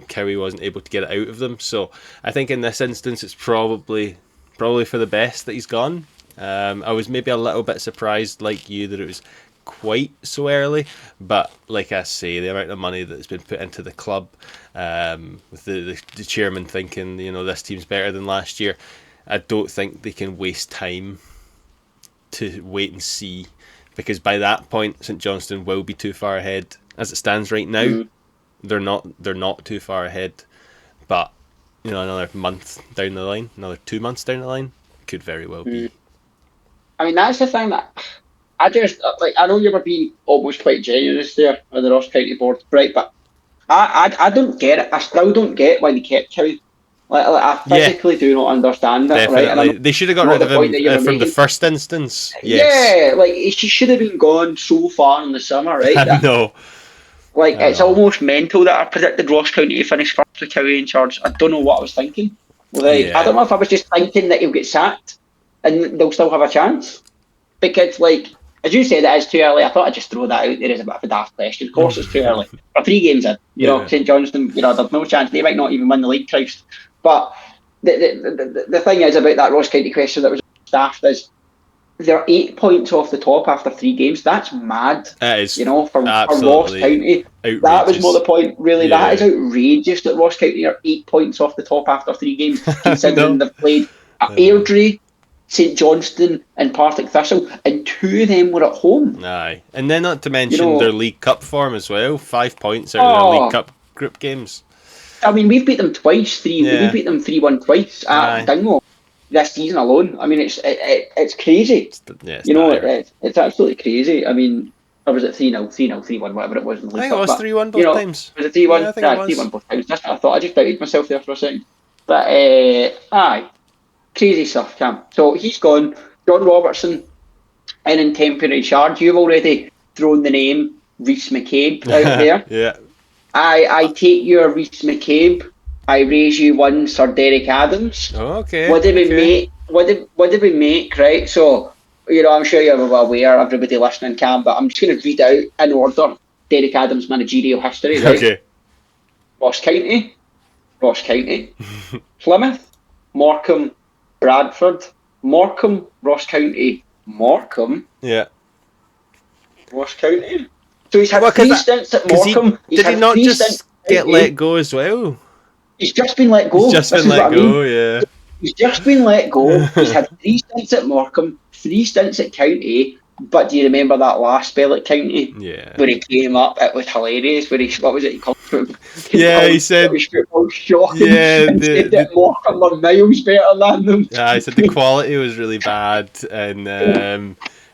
[SPEAKER 2] Cowie wasn't able to get it out of them. So I think in this instance, it's probably for the best that he's gone. I was maybe a little bit surprised, like you, that it was quite so early, but like I say, the amount of money that's been put into the club, with the chairman thinking, you know, this team's better than last year, I don't think they can waste time to wait and see, because by that point St Johnstone will be too far ahead. As it stands right now, they're not too far ahead, but you know, another month down the line, another 2 months down the line, could very well be.
[SPEAKER 3] I mean, that's the thing that I just, like, I know you were being almost quite generous there on the Ross County board, right? But I don't get it. I still don't get why they kept Cowie. Like I physically do not understand it.
[SPEAKER 2] Definitely.
[SPEAKER 3] Right?
[SPEAKER 2] They should have got rid of him from the first instance.
[SPEAKER 3] Yes. Yeah, like she should have been gone so far in the summer, right?
[SPEAKER 2] I know.
[SPEAKER 3] Like, it's almost mental that I predicted Ross County to finish first with Cowie in charge. I don't know what I was thinking. Like, I don't know if I was just thinking that he'll get sacked and they'll still have a chance. Because, like, as you said, it is too early. I thought I'd just throw that out there as a bit of a daft question. Of course, it's too early. We're 3 games in. You know, St Johnstone, you know, there's no chance. They might not even win the league, Christ. But the thing is about that Ross County question that was staffed is they're 8 points off the top after 3 games. That's mad.
[SPEAKER 2] That is
[SPEAKER 3] For Ross
[SPEAKER 2] absolutely
[SPEAKER 3] County.
[SPEAKER 2] outrageous.
[SPEAKER 3] That was more the point, really.
[SPEAKER 2] Yeah.
[SPEAKER 3] That is outrageous that Ross County are 8 points off the top after 3 games, considering they've played at Airdrie, St Johnstone, and Partick Thistle, and 2 of them were at home.
[SPEAKER 2] Aye. And then not to mention their League Cup form as well. 5 points out of their League Cup group games.
[SPEAKER 3] I mean, we've beat them twice. We beat them 3-1 twice at Dingwall this season alone. I mean, it's crazy. It's absolutely crazy. I mean, or was it 3-0, 3-1, whatever it was in the League Cup?
[SPEAKER 2] I think it was 3-1 both times.
[SPEAKER 3] Was it 3-1?
[SPEAKER 2] Yeah, I think it was.
[SPEAKER 3] 3-1 both times. That's what I thought. I just doubted myself there for a second. But, aye. Crazy stuff, Cam. So he's gone. John Robertson in temporary charge. You've already thrown the name Rhys McCabe out there.
[SPEAKER 2] Yeah.
[SPEAKER 3] I take your Rhys McCabe. I raise you one Sir Derek Adams.
[SPEAKER 2] Oh, okay.
[SPEAKER 3] What did we make? What did we make? Right. So I'm sure you're well aware, everybody listening can, but I'm just going to read out in order Derek Adams' managerial history. Right?
[SPEAKER 2] Okay.
[SPEAKER 3] Ross County, Plymouth, Morecambe, Bradford, Morecambe, Ross County, Morecambe.
[SPEAKER 2] Yeah.
[SPEAKER 3] Ross County. So he's had 3 stints at Morecambe.
[SPEAKER 2] Did he not just get let go as well?
[SPEAKER 3] He's just been let go.
[SPEAKER 2] He's just been let go, yeah.
[SPEAKER 3] He's just been let go. He's had 3 stints at Morecambe, 3 stints at County. But do you remember that last spell at County?
[SPEAKER 2] Yeah.
[SPEAKER 3] Where he came up, it was hilarious. Where he called it?
[SPEAKER 2] He said
[SPEAKER 3] football shocking.
[SPEAKER 2] Yeah,
[SPEAKER 3] and said that Morecambe were miles better than them.
[SPEAKER 2] Yeah, he said the quality was really bad, and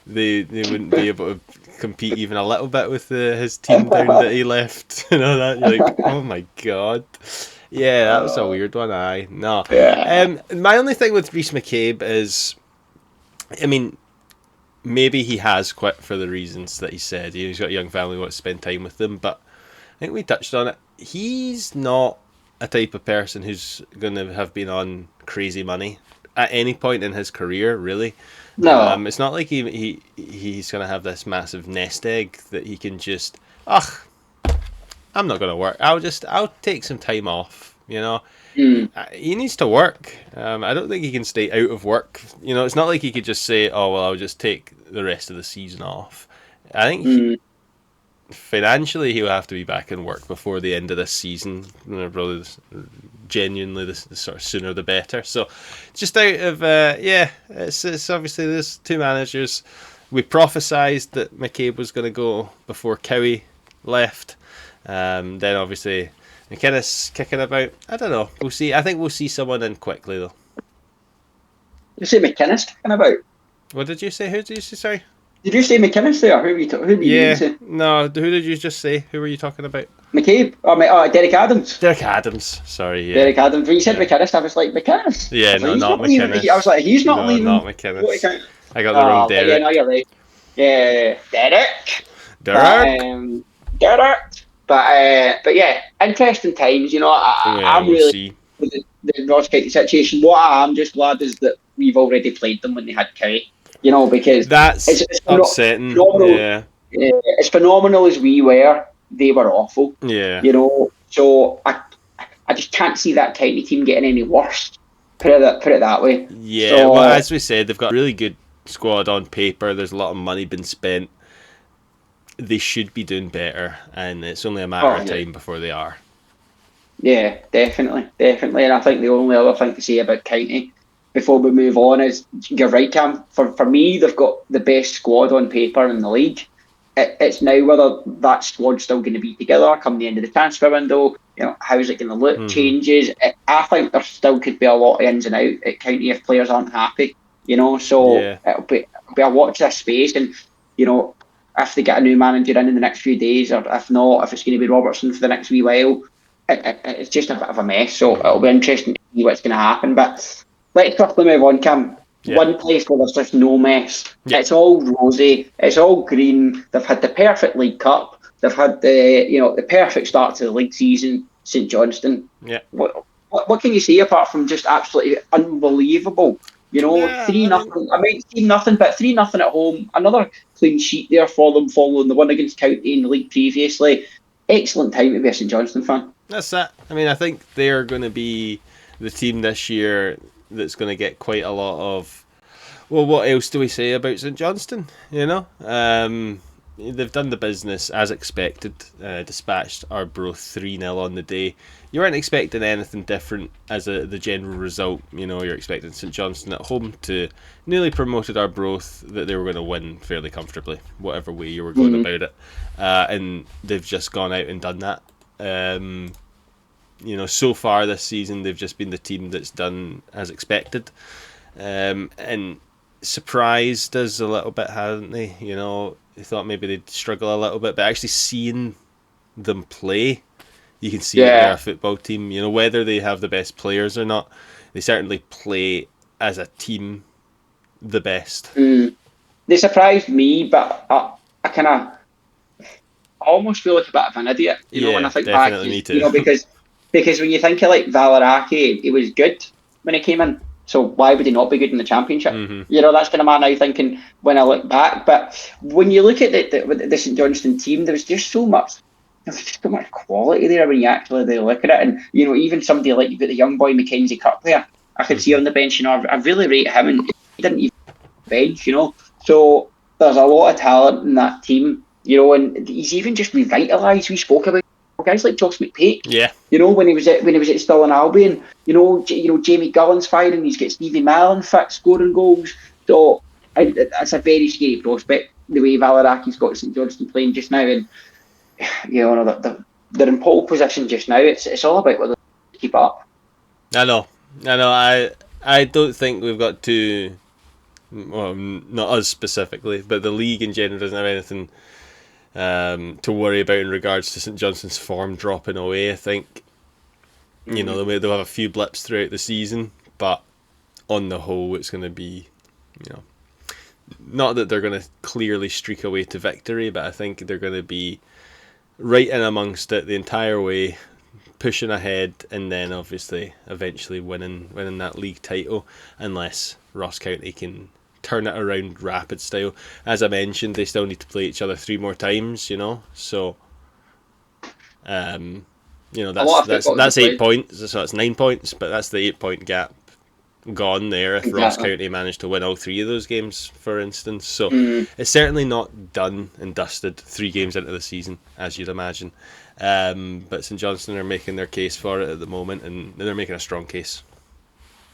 [SPEAKER 2] they wouldn't be able to compete even a little bit with his team down that he left. That you're like, oh my god. Yeah, that was a weird one. Aye, no.
[SPEAKER 3] Yeah.
[SPEAKER 2] My only thing with Rhys McCabe is, I mean, maybe he has quit for the reasons that he said. He's got a young family, wants to spend time with them. But I think we touched on it. He's not a type of person who's going to have been on crazy money at any point in his career, really.
[SPEAKER 3] No.
[SPEAKER 2] It's not like he's going to have this massive nest egg that he can just, I'm not going to work. I'll take some time off, He needs to work. I don't think he can stay out of work. It's not like he could just say, I'll just take the rest of the season off. I think financially he'll have to be back in work before the end of this season. Probably genuinely the sort of sooner the better. So just out of, it's obviously there's 2 managers. We prophesised that McCabe was going to go before Cowie left. Then obviously McInnes kicking about. I don't know. We'll see. I think we'll see someone in quickly though.
[SPEAKER 3] You say McInnes kicking about?
[SPEAKER 2] What did you say? Who did you say? Sorry.
[SPEAKER 3] Did you say McInnes there? Who did you say?
[SPEAKER 2] No. Who did you just say? Who were you talking about?
[SPEAKER 3] McCabe. Derek Adams.
[SPEAKER 2] Derek Adams. Sorry. Yeah.
[SPEAKER 3] Derek Adams. When you said McInnes, I was like, McInnes?
[SPEAKER 2] Yeah, no, not McInnes.
[SPEAKER 3] I was like, he's not leaving.
[SPEAKER 2] Not McInnes. I got the wrong Derek.
[SPEAKER 3] Yeah, no, you're right. Yeah, Derek. Derek. But yeah, interesting times. I'm really with the Ross County situation. What I am just glad is that we've already played them when they had Cowie. Because
[SPEAKER 2] that's it's upsetting.
[SPEAKER 3] As phenomenal as we were, they were awful.
[SPEAKER 2] Yeah.
[SPEAKER 3] So I just can't see that County team getting any worse. Put it that way.
[SPEAKER 2] Yeah. So, well, as we said, they've got a really good squad on paper. There's a lot of money been spent. They should be doing better, and it's only a matter of time before they are.
[SPEAKER 3] Yeah, definitely. And I think the only other thing to say about County before we move on is, you're right, Cam. For me, they've got the best squad on paper in the league. It's now whether that squad's still going to be together come the end of the transfer window. How's it going to look? Changes. I think there still could be a lot of ins and outs at County if players aren't happy. So it'll be a watch this space, and if they get a new manager in the next few days, or if not, if it's going to be Robertson for the next wee while, it's just a bit of a mess. So it'll be interesting to see what's going to happen. But let's quickly move on, Cam. Yeah. One place where there's just no mess. Yeah. It's all rosy. It's all green. They've had the perfect League Cup. They've had the perfect start to the league season. St Johnstone.
[SPEAKER 2] Yeah.
[SPEAKER 3] What can you say apart from just absolutely unbelievable? 3-0. I might see nothing, but 3-0 at home. Another clean sheet there for them, following the one against County in the league previously. Excellent time to be a St Johnstone fan.
[SPEAKER 2] That's it. I mean, I think they're going to be the team this year that's going to get quite a lot of. Well, what else do we say about St Johnstone? They've done the business as expected. Dispatched Arbroath 3-0 on the day. You weren't expecting anything different as the general result. You're expecting St Johnstone at home to newly promoted Arbroath, that they were going to win fairly comfortably, whatever way you were going about it. And they've just gone out and done that. So far this season, they've just been the team that's done as expected. And surprised us a little bit, hadn't they? They thought maybe they'd struggle a little bit, but actually seeing them play, you can see that they're a football team. Whether they have the best players or not, they certainly play as a team the best.
[SPEAKER 3] They surprised me, but I kind of almost feel like a bit of an idiot, when I think back.
[SPEAKER 2] Me too.
[SPEAKER 3] Because when you think of like Valaraki, he was good when he came in. So why would he not be good in the Championship? That's kind of my now thinking when I look back. But when you look at the St Johnstone team, there was just so much quality there when you actually look at it. And even somebody like the young boy Mackenzie Kirk there, I could see on the bench. I really rate him, and he didn't even bench. So there's a lot of talent in that team. And he's even just revitalised. We spoke about guys like Josh McPake.
[SPEAKER 2] Yeah.
[SPEAKER 3] When he was at Stirling Albion, Jamie Gullen's firing. He's got Stevie Mallon fit, scoring goals. So it's a very scary prospect the way Valaraki's got St Johnstone playing just now, and they're in pole position just now. It's all about whether they keep up.
[SPEAKER 2] I know. I don't think we've got to. Well, not us specifically, but the league in general doesn't have anything to worry about in regards to St Johnstone's form dropping away. I think they'll have a few blips throughout the season, but on the whole it's going to be not that they're going to clearly streak away to victory, but I think they're going to be right in amongst it the entire way, pushing ahead, and then obviously eventually winning that league title, unless Ross County can turn it around rapid style. As I mentioned, they still need to play each other 3 more times, so that's 8 points, so it's 9 points, but that's the 8 point gap gone there if Ross County managed to win all 3 of those games, for instance. So it's certainly not done and dusted 3 games into the season, as you'd imagine. But St Johnstone are making their case for it at the moment, and they're making a strong case.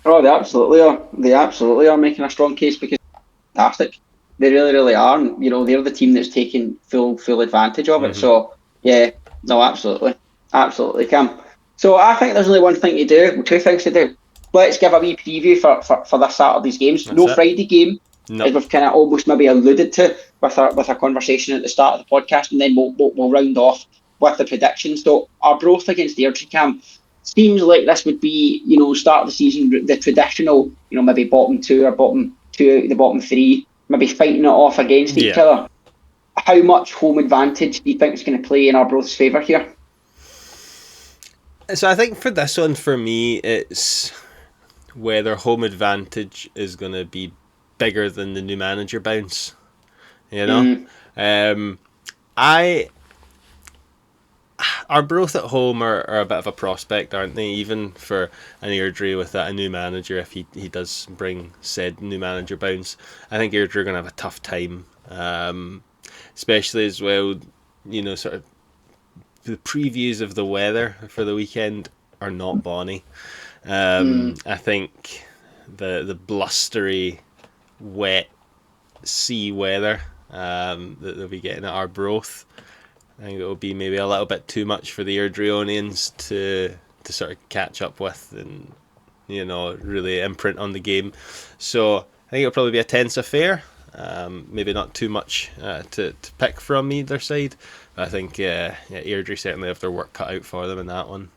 [SPEAKER 3] Oh, they absolutely are. They absolutely are making a strong case, because they're fantastic. They really, really are. And, they're the team that's taking full advantage of it. So, yeah, no, absolutely. Absolutely, Cam. So I think there's only one thing to do, 2 things to do. Let's give a wee preview for this Saturday's games. That's no Friday game, as we've kind of almost maybe alluded to with our conversation at the start of the podcast, and then we'll round off with the predictions. So Arbroath against Airdrie, Cam. Seems like this would be, start of the season, the traditional, maybe bottom 2 or bottom 2 out of the bottom 3, maybe fighting it off against each other. How much home advantage do you think is going to play in Arbroath's favour here?
[SPEAKER 2] So I think for this one, for me, it's whether home advantage is going to be bigger than the new manager bounce. Arbroath at home are a bit of a prospect, aren't they? Even for an Airdrie with a new manager, if he does bring said new manager bounce, I think Airdrie are going to have a tough time, especially as well. Sort of the previews of the weather for the weekend are not bonny. I think the blustery, wet sea weather that they'll be getting at Arbroath, I think it will be maybe a little bit too much for the Airdrieonians to sort of catch up with and really imprint on the game. So I think it'll probably be a tense affair. Maybe not too much to pick from either side, but I think Airdrie certainly have their work cut out for them in that one.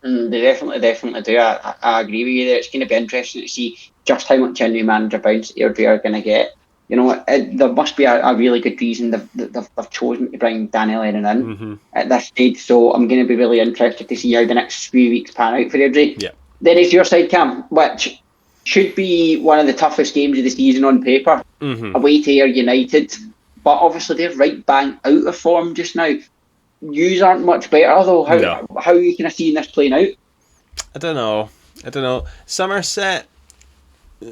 [SPEAKER 3] They definitely do. I agree with you there. It's going to be interesting to see just how much a new manager bounce Airdrie are going to get. There must be a really good reason they've chosen to bring Danny Lennon in at this stage. So I'm going to be really interested to see how the next few weeks pan out for Airdrie.
[SPEAKER 2] Yeah.
[SPEAKER 3] Then it's your side, Cam, which should be one of the toughest games of the season on paper, away to Ayr United. But obviously they're right bang out of form just now. Yous aren't much better though. How are you kind of seeing this playing out?
[SPEAKER 2] I don't know. Somerset,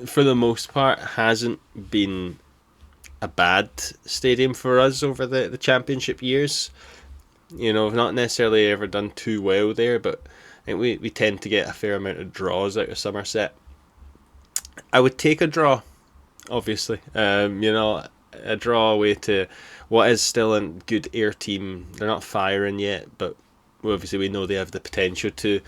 [SPEAKER 2] for the most part, hasn't been a bad stadium for us over the championship years. You know, we've not necessarily ever done too well there, but I think we tend to get a fair amount of draws out of Somerset. I would take a draw, obviously. You know, a draw away to what is still a good Ayr team. They're not firing yet, but obviously we know they have the potential to.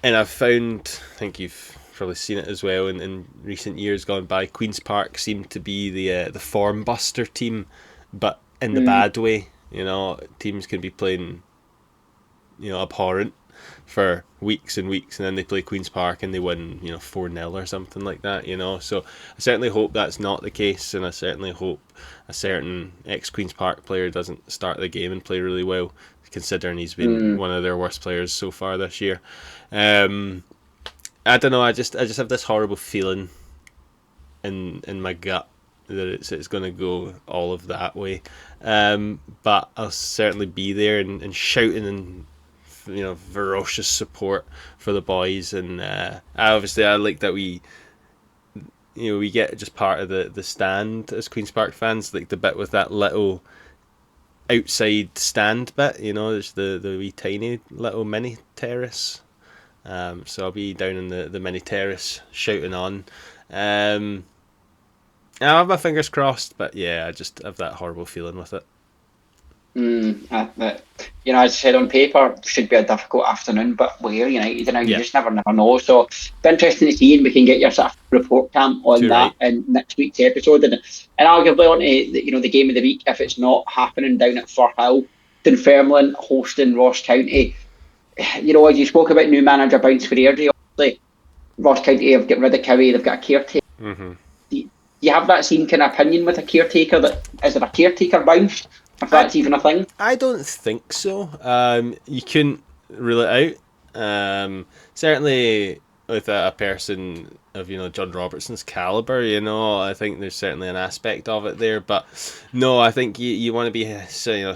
[SPEAKER 2] And I've found, I think you've probably seen it as well in recent years gone by, Queen's Park seemed to be the form buster team, but in the bad way. You know, teams can be playing, you know, abhorrent for weeks and weeks, and then they play Queen's Park and they win, you know, 4-0 or something like that, you know. So I certainly hope that's not the case, and I certainly hope a certain ex-Queen's Park player doesn't start the game and play really well, considering he's been one of their worst players so far this year. I don't know, I just have this horrible feeling in my gut that it's going to go all of that way. But I'll certainly be there and shouting and, you know, ferocious support for the boys. And obviously I like that we get just part of the stand as Queen's Park fans, like the bit with that little outside stand bit, you know, there's the wee tiny little mini terrace. So I'll be down in the mini terrace shouting on. I have my fingers crossed, but yeah, I just have that horrible feeling with it.
[SPEAKER 3] You know, as I said, on paper, should be a difficult afternoon, but we're United, you know, you just never know. So it's interesting to see, and we can get your sort of report camp on that in next week's episode, and arguably on to the game of the week if it's not happening down at Firhill. Dunfermline hosting Ross County. You know, as you spoke about new manager bounce for Airdrie, obviously Ross County have got rid of Cowie, they've got a caretaker. You have that same kind of opinion with a caretaker, that is there a caretaker bounce, if that's even a thing?
[SPEAKER 2] I don't think so. You couldn't rule it out. Certainly with a person of, you know, John Robertson's calibre, you know, I think there's certainly an aspect of it there. But no, I think you want to be, you know,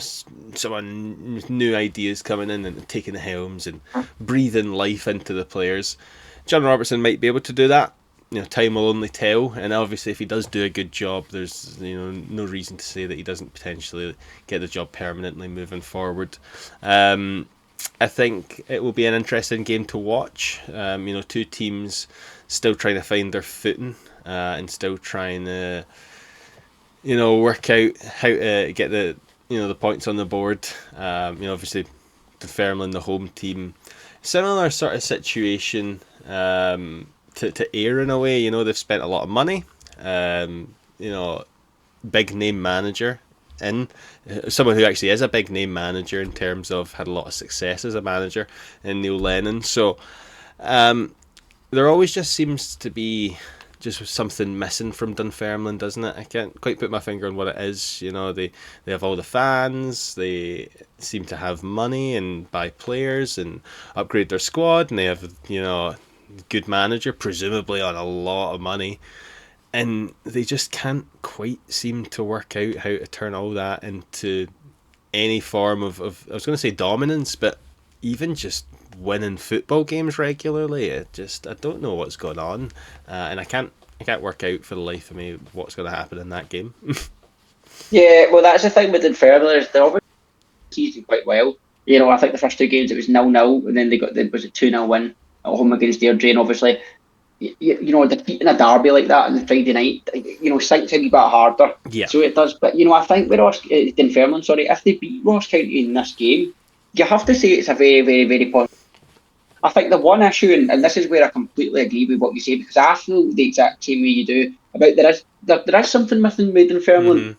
[SPEAKER 2] someone with new ideas coming in and taking the helms and breathing life into the players. John Robertson might be able to do that. You know, time will only tell, and obviously if he does do a good job, there's, you know, no reason to say that he doesn't potentially get the job permanently moving forward. I think it will be an interesting game to watch. You know, two teams still trying to find their footing and still trying to, you know, work out how to get the points on the board. You know, obviously Dunfermline, the home team, similar sort of situation. To Ayr in a way, you know, they've spent a lot of money, you know, big name manager someone who actually is a big name manager in terms of had a lot of success as a manager in Neil Lennon. So there always just seems to be just something missing from Dunfermline, doesn't it? I can't quite put my finger on what it is. You know, they have all the fans, they seem to have money and buy players and upgrade their squad, and they have, you know, good manager, presumably on a lot of money, and they just can't quite seem to work out how to turn all that into any form of I was going to say dominance, but even just winning football games regularly. I don't know what's going on, and I can't work out for the life of me what's going to happen in that game.
[SPEAKER 3] Yeah, well, that's the thing with Dunfermline, they're obviously season quite well. You know, I think the first two games it was 0-0, and then there was a 2-0 win at home against Airdrie, and obviously, you know, defeating a derby like that on the Friday night, you know, sinks a wee bit harder. Yeah. So it does. But, you know, I think with Dunfermline, if they beat Ross County in this game, you have to say it's a very, very, very positive. I think the one issue, and this is where I completely agree with what you say, because I feel the exact same way you do, about there is something missing with Dunfermline.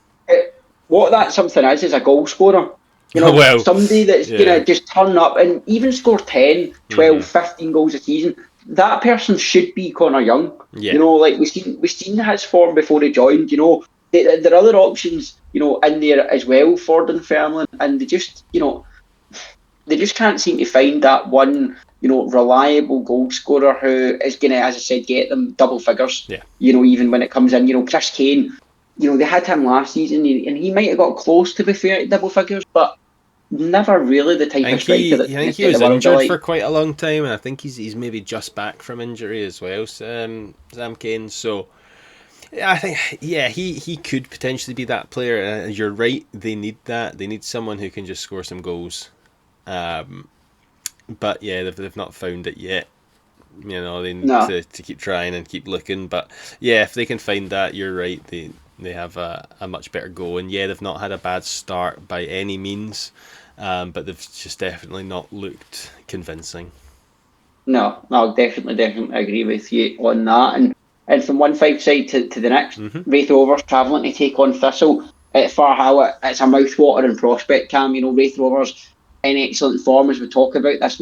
[SPEAKER 3] What that something is a goal scorer. You know, somebody that's going to just turn up and even score 10, 12, 15 goals a season. That person should be Connor Young. Yeah. You know, like we've seen his form before he joined. You know, there are other options, you know, in there as well for Dunfermline, and they just can't seem to find that one, you know, reliable goal scorer who is going to, as I said, get them double figures. Yeah. You know, even when it comes in, you know, Chris Kane. You know, they had him last season, and he might have got close to be fair to double figures, but never really the type of striker that
[SPEAKER 2] I think he
[SPEAKER 3] that
[SPEAKER 2] was
[SPEAKER 3] the world
[SPEAKER 2] injured
[SPEAKER 3] like.
[SPEAKER 2] for quite a long time, and I think he's maybe just back from injury as well, Sam Kane. So yeah, I think he could potentially be that player. You're right, they need that. They need someone who can just score some goals. But yeah, they've not found it yet. You know, they need
[SPEAKER 3] No,
[SPEAKER 2] to keep trying and keep looking. But yeah, if they can find that, you're right. They have a much better go. And yeah, they've not had a bad start by any means, but they've just definitely not looked convincing.
[SPEAKER 3] no, definitely agree with you on that. And from one five side to the next,
[SPEAKER 2] Hmm.
[SPEAKER 3] Wraith Rovers travelling to take on Thistle at Farhow. It's a mouthwatering prospect, Cam. You know, Wraith Rovers in excellent form as we talk about this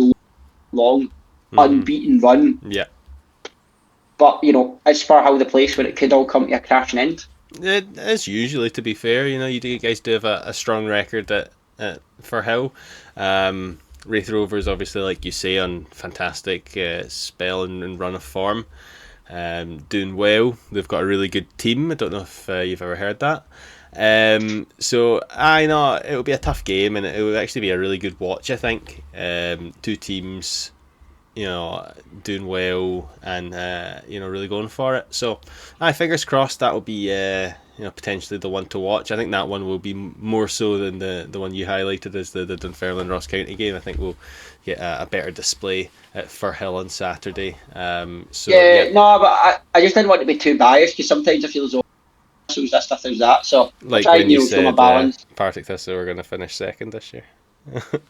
[SPEAKER 3] long
[SPEAKER 2] Hmm.
[SPEAKER 3] unbeaten run.
[SPEAKER 2] Yeah.
[SPEAKER 3] But you know, is Farhow the place where it could all come to a crashing end?
[SPEAKER 2] It is usually, to be fair. You know, you guys do have a strong record for Hill. Wraith Rovers, obviously, like you say, on fantastic spell and run of form. Doing well. They've got a really good team. I don't know if you've ever heard that. So I know it'll be a tough game, and it will actually be a really good watch. I think two teams, you know, doing well and you know, really going for it. So, fingers crossed that will be you know, potentially the one to watch. I think that one will be more so than the one you highlighted as the Dunfermline Ross County game. I think we'll get a better display at Firhill on Saturday. So yeah,
[SPEAKER 3] Yeah, no, but I just didn't want to be too biased because sometimes I feel as though there's this stuff, there's that. So I
[SPEAKER 2] like
[SPEAKER 3] try
[SPEAKER 2] when
[SPEAKER 3] and
[SPEAKER 2] you
[SPEAKER 3] show my
[SPEAKER 2] said
[SPEAKER 3] balance.
[SPEAKER 2] Partick Thistle were going to finish second this year.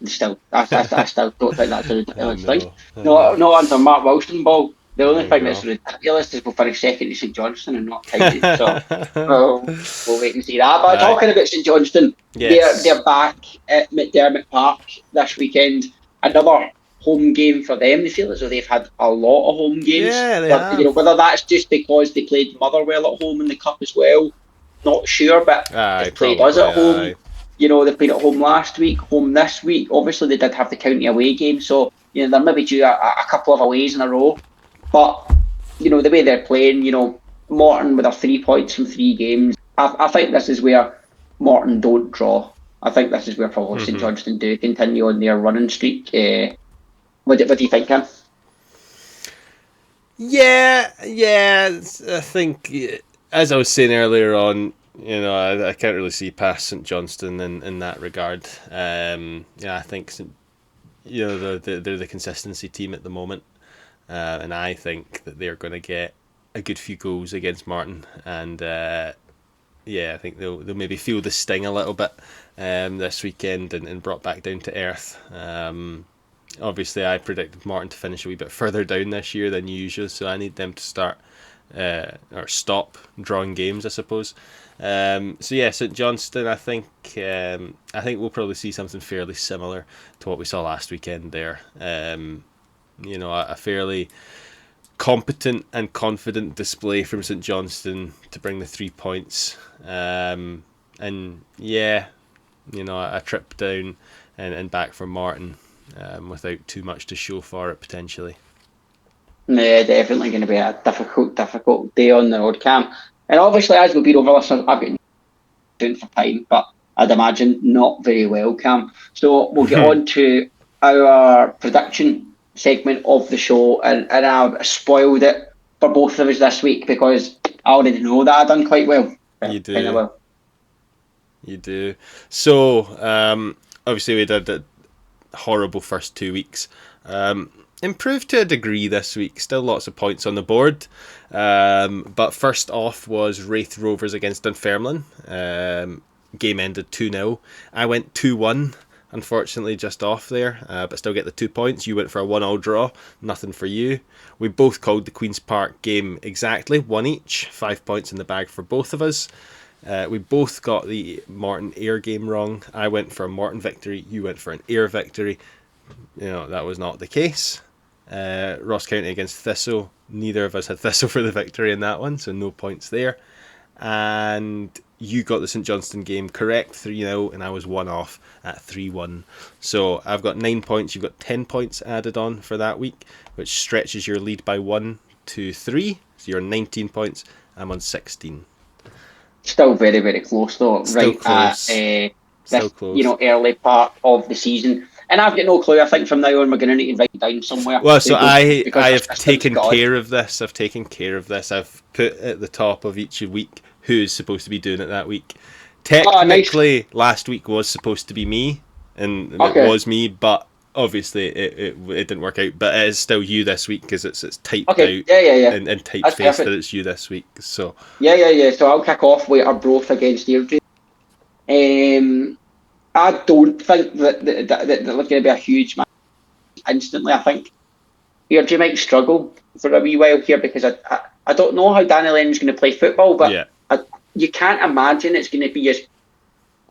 [SPEAKER 3] Still, I still don't think that's a
[SPEAKER 2] I
[SPEAKER 3] ridiculous thing.
[SPEAKER 2] know, I
[SPEAKER 3] No,
[SPEAKER 2] know.
[SPEAKER 3] not under Mark Wilson ball. The
[SPEAKER 2] There
[SPEAKER 3] only
[SPEAKER 2] you
[SPEAKER 3] thing that's
[SPEAKER 2] go.
[SPEAKER 3] ridiculous is we'll finish second to St Johnstone and not tidy. So we'll wait and see that. But
[SPEAKER 2] Right.
[SPEAKER 3] talking about St Johnstone,
[SPEAKER 2] Yes.
[SPEAKER 3] they're back at McDermott Park this weekend. Another home game for them. They feel as though they've had a lot of home games.
[SPEAKER 2] Yeah, they
[SPEAKER 3] But you know,
[SPEAKER 2] have.
[SPEAKER 3] whether that's just because they played Motherwell at home in the cup as well, not sure. But
[SPEAKER 2] Aye,
[SPEAKER 3] they've played us
[SPEAKER 2] probably.
[SPEAKER 3] at home.
[SPEAKER 2] Aye.
[SPEAKER 3] You know, they played at home last week, home this week. Obviously, they did have the county away game, so you know they're maybe due a couple of aways in a row. But you know the way they're playing, you know Morton with their 3 points from 3 games. I think this is where Morton don't draw. I think this is where probably St
[SPEAKER 2] Hmm.
[SPEAKER 3] Johnstone do continue on their running streak. What do you think, Kim?
[SPEAKER 2] Yeah. I think, as I was saying earlier on, you know, I can't really see past St Johnston in that regard. Yeah, I think you know they're the consistency team at the moment, and I think that they're going to get a good few goals against Martin, and yeah, I think they'll maybe feel the sting a little bit this weekend and brought back down to earth. Obviously, I predicted Martin to finish a wee bit further down this year than usual, so I need them to start or stop drawing games, I suppose. So yeah, St Johnston, I think we'll probably see something fairly similar to what we saw last weekend there. You know, a fairly competent and confident display from St Johnston to bring the 3 points. And yeah, you know, a trip down and back for Martin without too much to show for it potentially.
[SPEAKER 3] Yeah, definitely going to be a difficult day on the road, Cam. And obviously, as we've been over listeners, I've got doing for time, but I'd imagine not very well, Cam. So we'll get on to our prediction segment of the show, and I've spoiled it for both of us this week because I already know that I've done quite well.
[SPEAKER 2] You
[SPEAKER 3] Kind of
[SPEAKER 2] do.
[SPEAKER 3] well.
[SPEAKER 2] You do. So, obviously, we did a horrible first 2 weeks. Improved to a degree this week. Still lots of points on the board. But first off was Wraith Rovers against Dunfermline. Game ended 2-0. I went 2-1. Unfortunately, just off there, but still get the 2 points. You went for a 1-1 draw. Nothing for you. We both called the Queen's Park game exactly, 1 each. 5 points in the bag for both of us. We both got the Morton Ayr game wrong. I went for a Morton victory. You went for an Ayr victory. You know, that was not the case. Ross County against Thistle. Neither of us had Thistle for the victory in that one, so no points there. And you got the St Johnston game correct, 3-0, and I was 1 off at 3-1. So I've got 9 points. You've got 10 points added on for that week, which stretches your lead by 1 to 3. So you're on 19 points. I'm on 16.
[SPEAKER 3] Still very, very close though.
[SPEAKER 2] Still
[SPEAKER 3] Right
[SPEAKER 2] close.
[SPEAKER 3] at
[SPEAKER 2] Still
[SPEAKER 3] this
[SPEAKER 2] close.
[SPEAKER 3] early part of the season. And I've got no clue. I think from now on we're going to need to write it down somewhere.
[SPEAKER 2] Well, so I
[SPEAKER 3] because
[SPEAKER 2] have
[SPEAKER 3] our system's
[SPEAKER 2] taken
[SPEAKER 3] gone.
[SPEAKER 2] care of this. I've taken care of this. I've put at the top of each week who's supposed to be doing it that week. Technically, last week was supposed to be me, and it was me, but obviously it didn't work out. But it is still you this week because it's typed out and typefaced that it's you this week. So
[SPEAKER 3] So I'll kick off with our broth against Deirdre. I don't think that there's going to be a huge match instantly. I think Deirdre might struggle for a wee while here because I don't know how Danny Lennon's going to play football, but you can't imagine it's going to be as,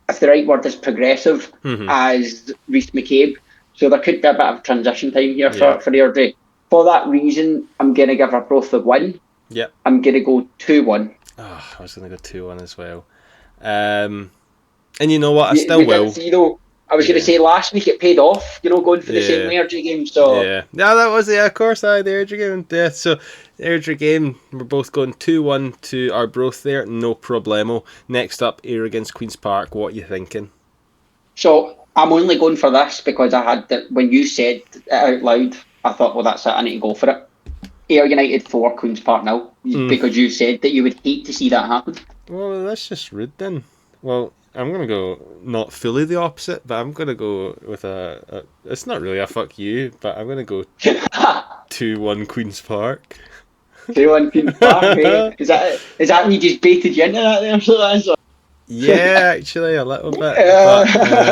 [SPEAKER 3] if the right word is progressive, as Reece McCabe. So there could be a bit of transition time here for Deirdre. For that reason, I'm going to give her both the win.
[SPEAKER 2] Yep.
[SPEAKER 3] I'm going to go 2-1.
[SPEAKER 2] Oh, I was going to go 2-1 as well. And you know what? I still will.
[SPEAKER 3] I was going to say last week it paid off, going for the same Airdrie game. So
[SPEAKER 2] that was of course, the Airdrie game. Yeah, so the Airdrie game, we're both going 2-1 to our broth there, no problemo. Next up, Ayr against Queen's Park. What are you thinking?
[SPEAKER 3] So I'm only going for this because I had when you said it out loud, I thought, well, that's it. I need to go for it. Ayr United 4, Queen's Park 0, because you said that you would hate to see that happen.
[SPEAKER 2] Well, that's just rude then. Well, I'm going to go not fully the opposite, but I'm going to go with a it's not really a fuck you, but I'm going to go 2-1 Queen's Park.
[SPEAKER 3] 2-1 Queen's Park, eh? Is that when you just baited you into that there? So that's
[SPEAKER 2] yeah, actually, a little bit. But,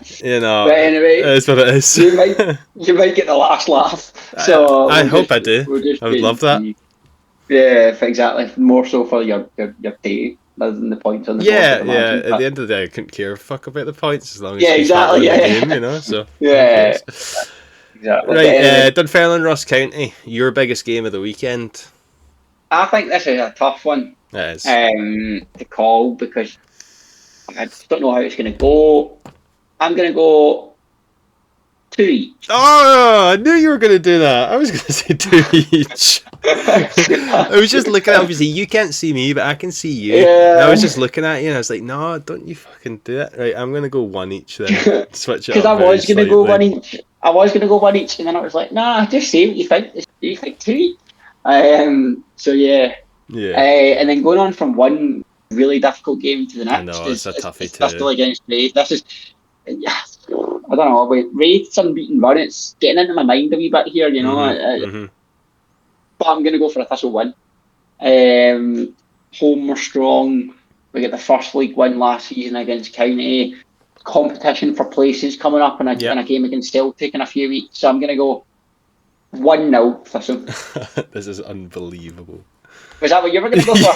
[SPEAKER 3] but anyway,
[SPEAKER 2] it's what it is.
[SPEAKER 3] you might get the last laugh. So
[SPEAKER 2] I hope I do. I would love that.
[SPEAKER 3] Yeah, exactly. More so for your pay rather than the points on the board.
[SPEAKER 2] At the end of the day, I couldn't care a fuck about the points as long as
[SPEAKER 3] exactly.
[SPEAKER 2] The game, so
[SPEAKER 3] exactly.
[SPEAKER 2] Right, Dunfermline Ross County, your biggest game of the weekend.
[SPEAKER 3] I think this is a tough one.
[SPEAKER 2] It is.
[SPEAKER 3] To call because I just don't know how it's going to go. I'm going to go 2 each.
[SPEAKER 2] Oh, I knew you were going to do that. I was going to say 2 each. I was just looking at, obviously you can't see me, but I can see you.
[SPEAKER 3] Yeah.
[SPEAKER 2] And I was just looking at you and I was like, no, don't you fucking do it. Right, I'm going to go 1 each then. Switch it up.
[SPEAKER 3] Because I was going to go 1 each. And then I was like, nah, just say what you think. You think 2 each? So yeah. And then going on from one really difficult game to the next.
[SPEAKER 2] I know, it's a toughie too.
[SPEAKER 3] Bristol against Raith. This is, I don't know, with Raith's unbeaten run, it's getting into my mind a wee bit here, But I'm going to go for a Thistle win. Home were strong. We get the first league win last season against County. Competition for places coming up in a game against Celtic in a few weeks. So I'm going to go 1-0 Thistle.
[SPEAKER 2] This is unbelievable.
[SPEAKER 3] Was that what you were going to go for?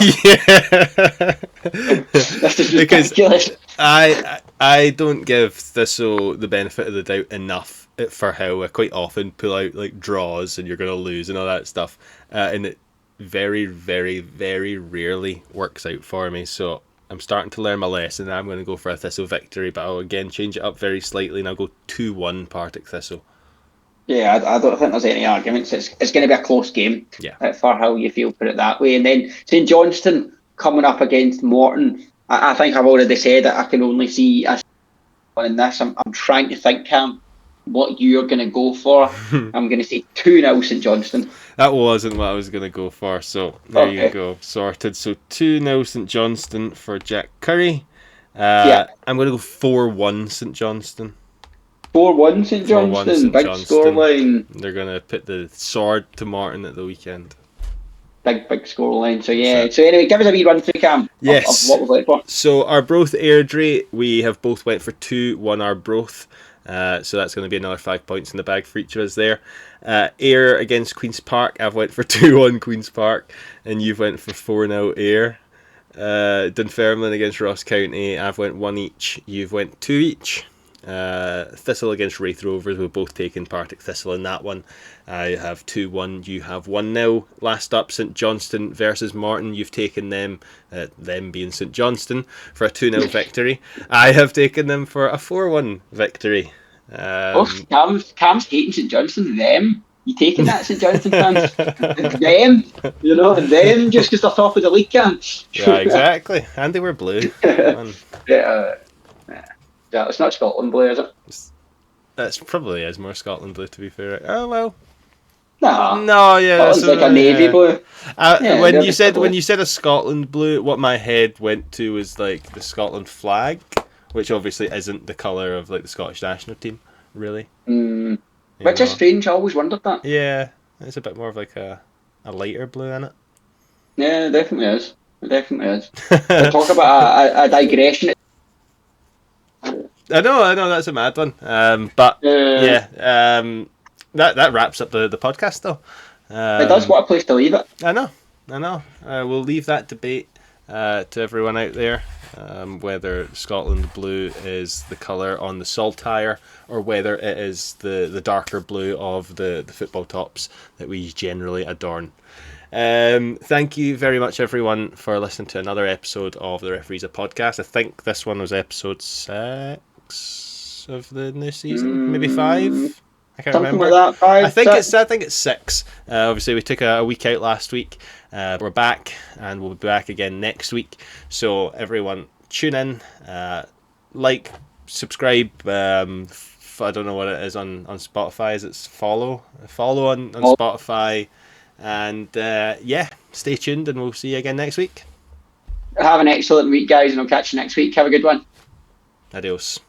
[SPEAKER 3] This is ridiculous.
[SPEAKER 2] I don't give Thistle the benefit of the doubt enough for how I quite often pull out like draws and you're going to lose and all that stuff. And it very, very, very rarely works out for me. So I'm starting to learn my lesson. I'm going to go for a Thistle victory, but I'll again change it up very slightly and I'll go 2-1 Partick Thistle.
[SPEAKER 3] Yeah, I don't think there's any arguments. It's going to be a close game for how you feel, put it that way. And then St Johnstone coming up against Morton. I think I've already said that I can only see us in this. I'm trying to think, Cam, what you're going to go for. I'm going to say 2-0 St Johnstone.
[SPEAKER 2] That wasn't what I was going to go for, so there you go. Sorted. So 2-0 St Johnstone for Jack Curry. I'm going to go 4-1 St Johnstone.
[SPEAKER 3] 4-1 St Johnstone, big scoreline.
[SPEAKER 2] They're going to put the sword to Martin at the weekend.
[SPEAKER 3] Big scoreline. So so anyway, give us a wee run through, Cam.
[SPEAKER 2] Yes.
[SPEAKER 3] Of what we've went for.
[SPEAKER 2] So our broth Airdrie, we have both went for 2-1 our broth. So that's going to be another 5 points in the bag for each of us there. Ayr against Queen's Park, I've went for 2-1 Queen's Park, and you've went for 4-0 Ayr. Dunfermline against Ross County, I've went 1 each, you've went 2 each. Thistle against Raith Rovers, we've both taken Partick Thistle in that one. I have 2-1, you have 1-0. Last up, St Johnstone versus Martin, you've taken them being St Johnstone, for a 2-0 victory. I have taken them for a 4-1 victory.
[SPEAKER 3] Cam's hating St Johnstone, them. You taking that, St Johnstone fans? them, them just because they're top of the league, Cam.
[SPEAKER 2] Yeah, exactly. And they were blue.
[SPEAKER 3] Yeah, it's not Scotland blue, is it?
[SPEAKER 2] That's probably is more Scotland blue, to be fair. Oh well.
[SPEAKER 3] No.
[SPEAKER 2] No, yeah,
[SPEAKER 3] Scotland's like a navy blue. Yeah,
[SPEAKER 2] when
[SPEAKER 3] they're
[SPEAKER 2] you
[SPEAKER 3] just
[SPEAKER 2] said
[SPEAKER 3] blue.
[SPEAKER 2] a Scotland blue, what my head went to was like the Scotland flag, which obviously isn't the colour of like the Scottish national team, really.
[SPEAKER 3] Mm.
[SPEAKER 2] You
[SPEAKER 3] Which is
[SPEAKER 2] know?
[SPEAKER 3] strange. I always wondered that.
[SPEAKER 2] Yeah, it's a bit more of like a lighter blue in it.
[SPEAKER 3] Yeah, it definitely is. It definitely is. But talk about a digression.
[SPEAKER 2] I know, that's a mad one. But
[SPEAKER 3] Uh,
[SPEAKER 2] yeah, that wraps up the podcast though.
[SPEAKER 3] it does. What a place to leave it.
[SPEAKER 2] I know. We'll leave that debate to everyone out there, whether Scotland blue is the colour on the saltire or whether it is the darker blue of the football tops that we generally adorn. Thank you very much, everyone, for listening to another episode of the Referees Podcast. I think this one was episode 6 of the new season, maybe 5. I can't
[SPEAKER 3] Something
[SPEAKER 2] remember.
[SPEAKER 3] like that. Five,
[SPEAKER 2] I think
[SPEAKER 3] six.
[SPEAKER 2] it's 6. Obviously, we took a week out last week. We're back, and we'll be back again next week. So everyone, tune in, like, subscribe. I don't know what it is on Spotify. Is it follow on Spotify? And yeah, stay tuned, and we'll see you again next week.
[SPEAKER 3] Have an excellent week, guys, and I'll catch you next week. Have a good one.
[SPEAKER 2] Adios.